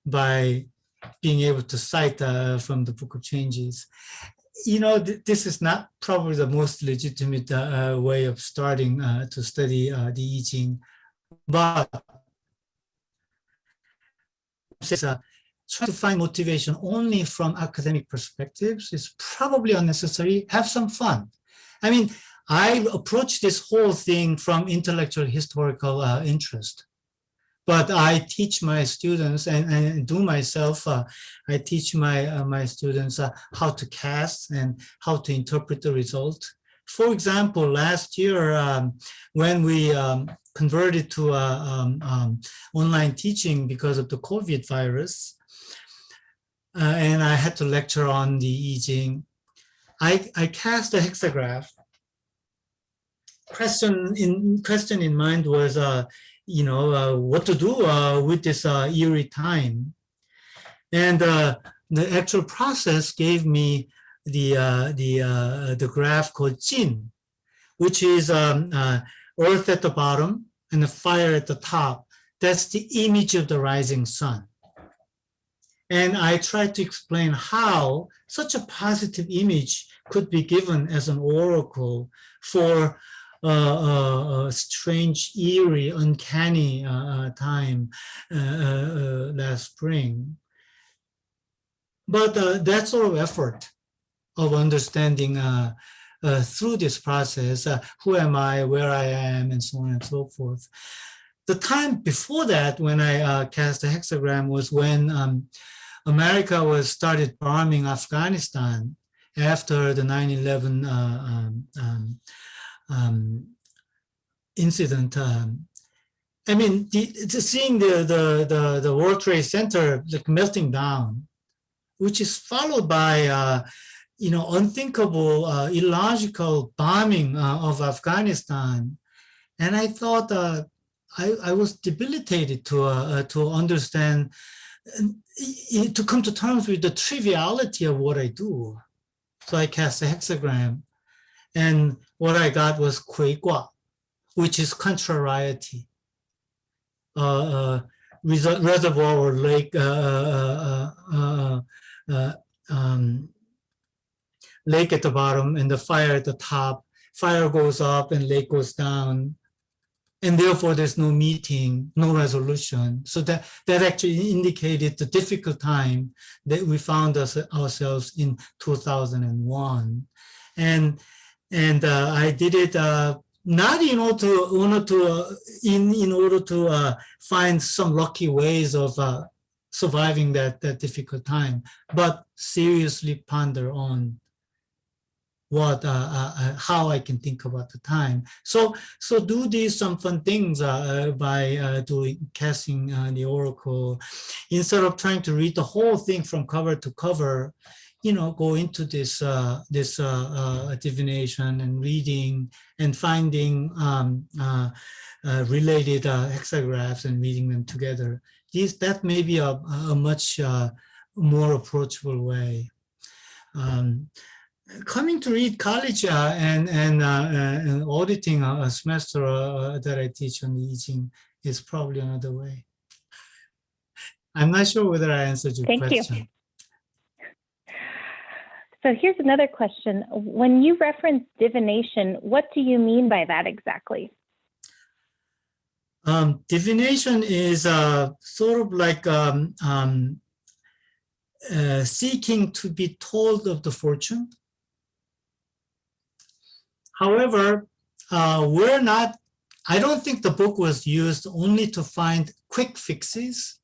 by being able to cite from the Book of Changes. You know, this is not probably the most legitimate way of starting to study the Yijing, but trying to find motivation only from academic perspectives is probably unnecessary. Have some fun. I mean, I approach this whole thing from intellectual historical interest. But I teach my students and do myself, I teach my students how to cast and how to interpret the result. For example, last year, when we converted to online teaching because of the COVID virus, and I had to lecture on the Yijing, I cast a hexagraph. Question in mind was, what to do with this eerie time. And the actual process gave me the graph called Jin, which is earth at the bottom and the fire at the top. That's the image of the rising sun. And I tried to explain how such a positive image could be given as an oracle for strange, eerie, uncanny time last spring. But that sort of effort of understanding through this process, who am I, where I am, and so on and so forth. The time before that, when I cast a hexagram, was when America was started bombing Afghanistan after the 9/11 incident. I mean, seeing the World Trade Center like melting down, which is followed by unthinkable, illogical bombing of Afghanistan, and I thought I was debilitated to understand, to come to terms with the triviality of what I do. So I cast a hexagram, and what I got was Kuei-Kwa, which is contrariety. Reservoir or lake, lake at the bottom and the fire at the top. Fire goes up and lake goes down, and therefore there's no meeting, no resolution. So that actually indicated the difficult time that we found ourselves in 2001, and I did it not in order to find some lucky ways of surviving that difficult time, but seriously ponder on how I can think about the time. So do these some fun things by casting the oracle, instead of trying to read the whole thing from cover to cover. Go into this divination and reading and finding related hexagraphs and reading them together. That may be a much more approachable way. Coming to read college and auditing a semester that I teach on Yijing is probably another way. I'm not sure whether I answered your question. Thank you. So here's another question. When you reference divination, what do you mean by that exactly? Divination is sort of like seeking to be told of the fortune. However, I don't think the book was used only to find quick fixes.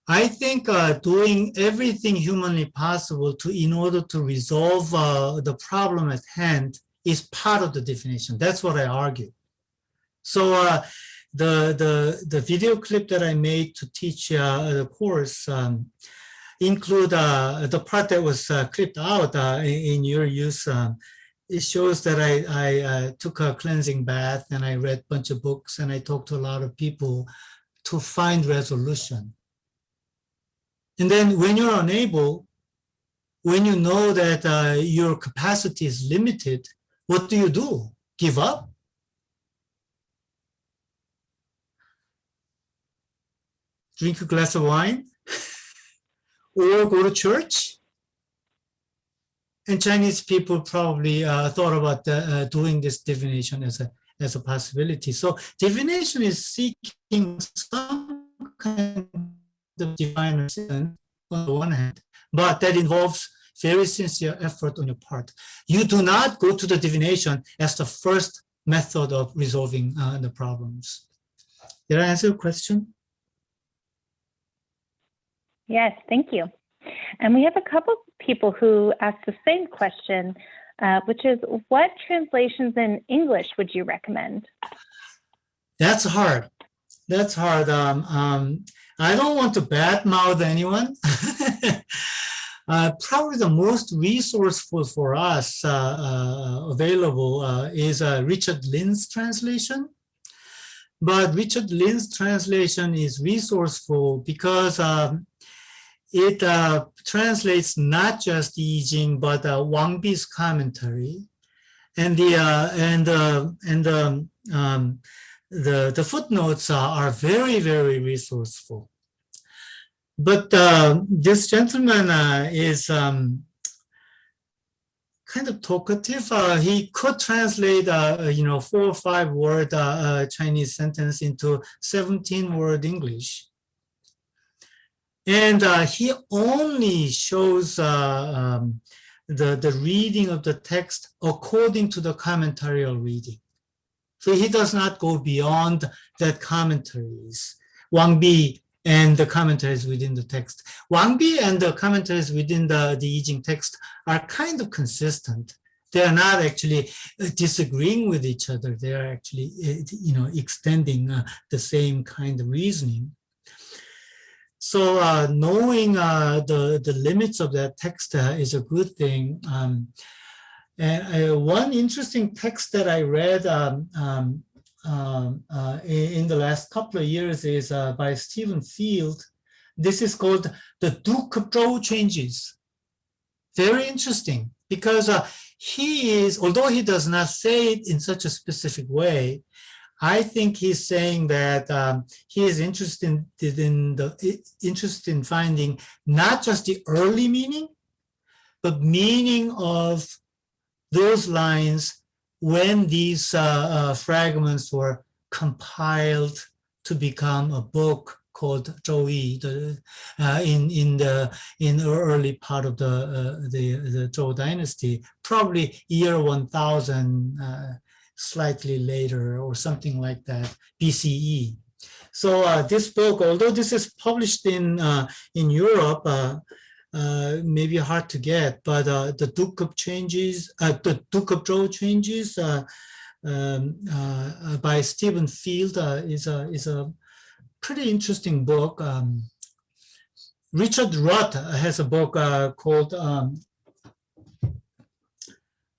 I think doing everything humanly possible in order to resolve the problem at hand is part of the divination. That's what I argue. So the video clip that I made to teach the course include the part that was clipped out in your use. It shows that I took a cleansing bath and I read a bunch of books and I talked to a lot of people to find resolution. And then when you're unable, when you know that your capacity is limited, what do? Give up? Drink a glass of wine? Or go to church? And Chinese people probably thought about doing this divination as a possibility. So divination is seeking some kind of divine assistance on the one hand, but that involves very sincere effort on your part. You do not go to the divination as the first method of resolving the problems. Did I answer your question? Yes, thank you. And we have a couple people who asked the same question, which is, what translations in English would you recommend? That's hard. That's hard. I don't want to badmouth anyone. Probably the most resourceful for us available is Richard Lin's translation. But Richard Lin's translation is resourceful because it translates not just Yijing but Wang Bi's commentary, and the footnotes are very, very resourceful. But this gentleman is kind of talkative. He could translate, 4 or 5 word Chinese sentence into 17 word English. And he only shows the reading of the text according to the commentarial reading. So he does not go beyond that commentaries. Wang Bi and the commentaries within the text. Wang Bi and the commentaries within the Yijing text are kind of consistent. They are not actually disagreeing with each other. They are actually, extending the same kind of reasoning. So knowing the limits of that text is a good thing. And one interesting text that I read in the last couple of years is by Stephen Field. This is called The Duke of Zhou Changes. Very interesting because he is, although he does not say it in such a specific way, I think he's saying that he is interested in finding not just the early meaning, but meaning of those lines when these fragments were compiled to become a book called Zhou Yi, in the early part of the Zhou dynasty, probably year 1000, slightly later or something like that, BCE. So this book, although this is published in Europe, maybe hard to get, but the Duke of Zhou Changes by Stephen Field is a pretty interesting book. Richard Rutt has a book called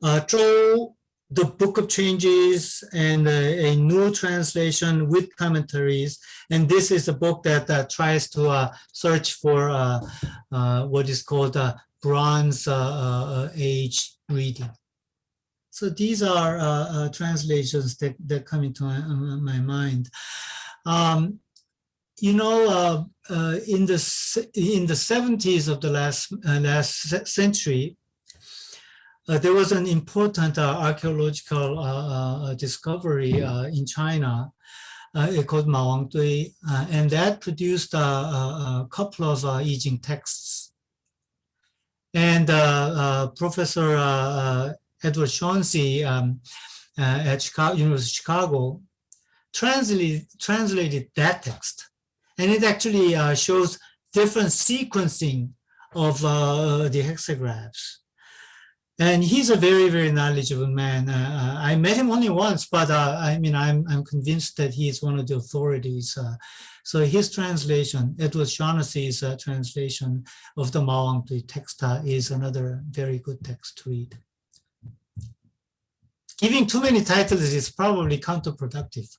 Zhou, the Book of Changes, and a new translation with commentaries. And this is a book that tries to search for what is called Bronze Age reading. So these are translations that come into my mind. In the 70s of the last century, there was an important archaeological discovery in China called Ma Wangdui, and that produced a couple of Yijing texts. And Professor Edward Shaughnessy at University of Chicago translated that text. And it actually shows different sequencing of the hexagraphs. And he's a very, very knowledgeable man. I met him only once, but I'm convinced that he is one of the authorities. So his translation, Edward Shaughnessy's translation of the Ma Wangdui text is another very good text to read. Giving too many titles is probably counterproductive.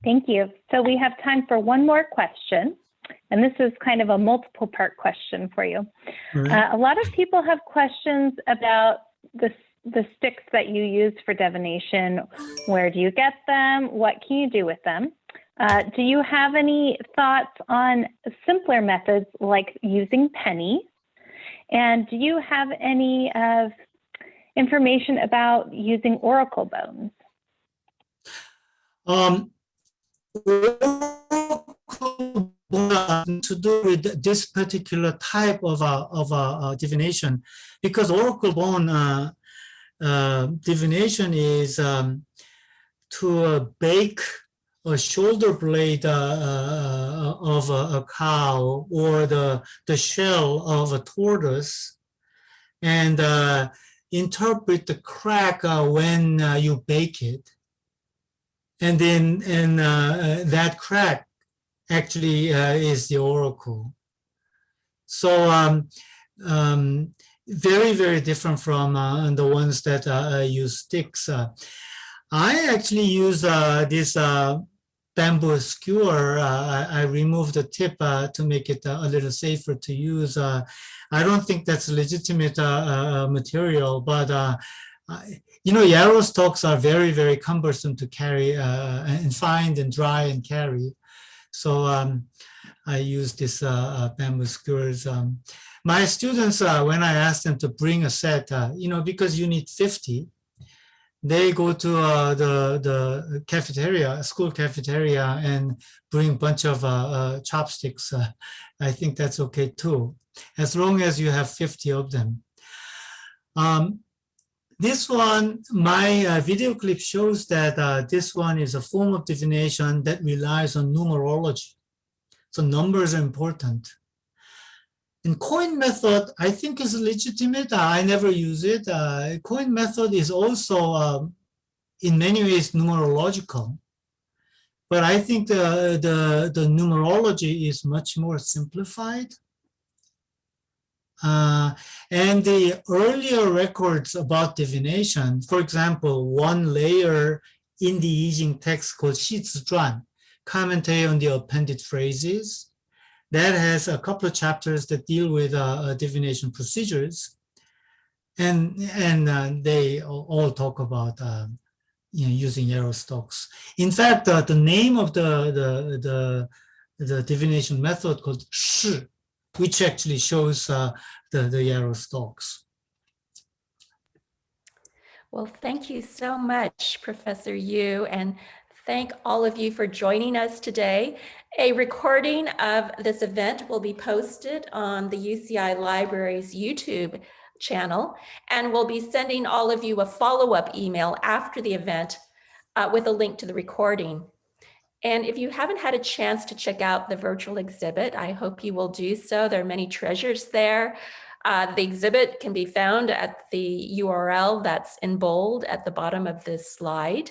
Thank you. So we have time for one more question. And this is kind of a multiple part question for you. Right. A lot of people have questions about the sticks that you use for divination. Where do you get them? What can you do with them? Do you have any thoughts on simpler methods like using pennies? And do you have any information about using oracle bones? To do with this particular type of divination, because oracle bone divination is to bake a shoulder blade of a cow or the shell of a tortoise, and interpret the crack when you bake it, and then that crack actually is the oracle. So very, very different from the ones that use sticks. I actually use this bamboo skewer. I removed the tip to make it a little safer to use. I don't think that's legitimate material, but yarrow stalks are very, very cumbersome to carry and find and dry and carry. So I use this bamboo skewers. My students, when I ask them to bring a set, because you need 50, they go to the cafeteria, school cafeteria, and bring a bunch of chopsticks. I think that's okay too, as long as you have 50 of them. This one, my video clip shows that this one is a form of divination that relies on numerology. So numbers are important. And coin method, I think, is legitimate. I never use it. Coin method is also, in many ways, numerological. But I think the numerology is much more simplified. And the earlier records about divination, for example, one layer in the Yijing text called Shizhuan, commentary on the appended phrases, that has a couple of chapters that deal with divination procedures, and they all talk about using arrow stalks. In fact, the name of the divination method called Shi, which actually shows the arrow stalks. Well, thank you so much, Professor Yu, and thank all of you for joining us today. A recording of this event will be posted on the UCI Libraries YouTube channel, and we'll be sending all of you a follow-up email after the event with a link to the recording. And if you haven't had a chance to check out the virtual exhibit, I hope you will do so. There are many treasures there. The exhibit can be found at the URL that's in bold at the bottom of this slide.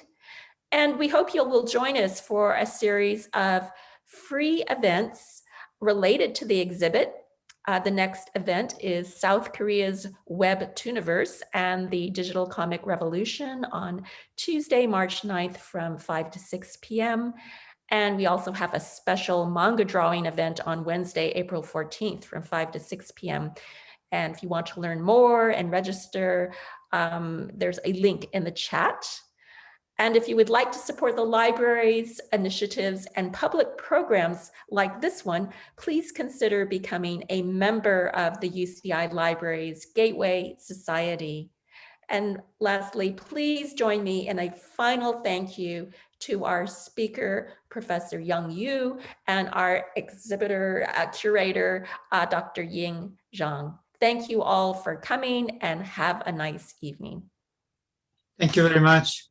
And we hope you will join us for a series of free events related to the exhibit. The next event is South Korea's Webtooniverse and the Digital Comic Revolution on Tuesday, March 9th from 5 to 6 p.m. And we also have a special manga drawing event on Wednesday, April 14th from 5 to 6 p.m. And if you want to learn more and register, there's a link in the chat. And if you would like to support the library's initiatives and public programs like this one, please consider becoming a member of the UCI Libraries Gateway Society. And lastly, please join me in a final thank you to our speaker, Professor Hyong Rhew, and our exhibitor, curator, Dr. Yijing. Thank you all for coming and have a nice evening. Thank you very much.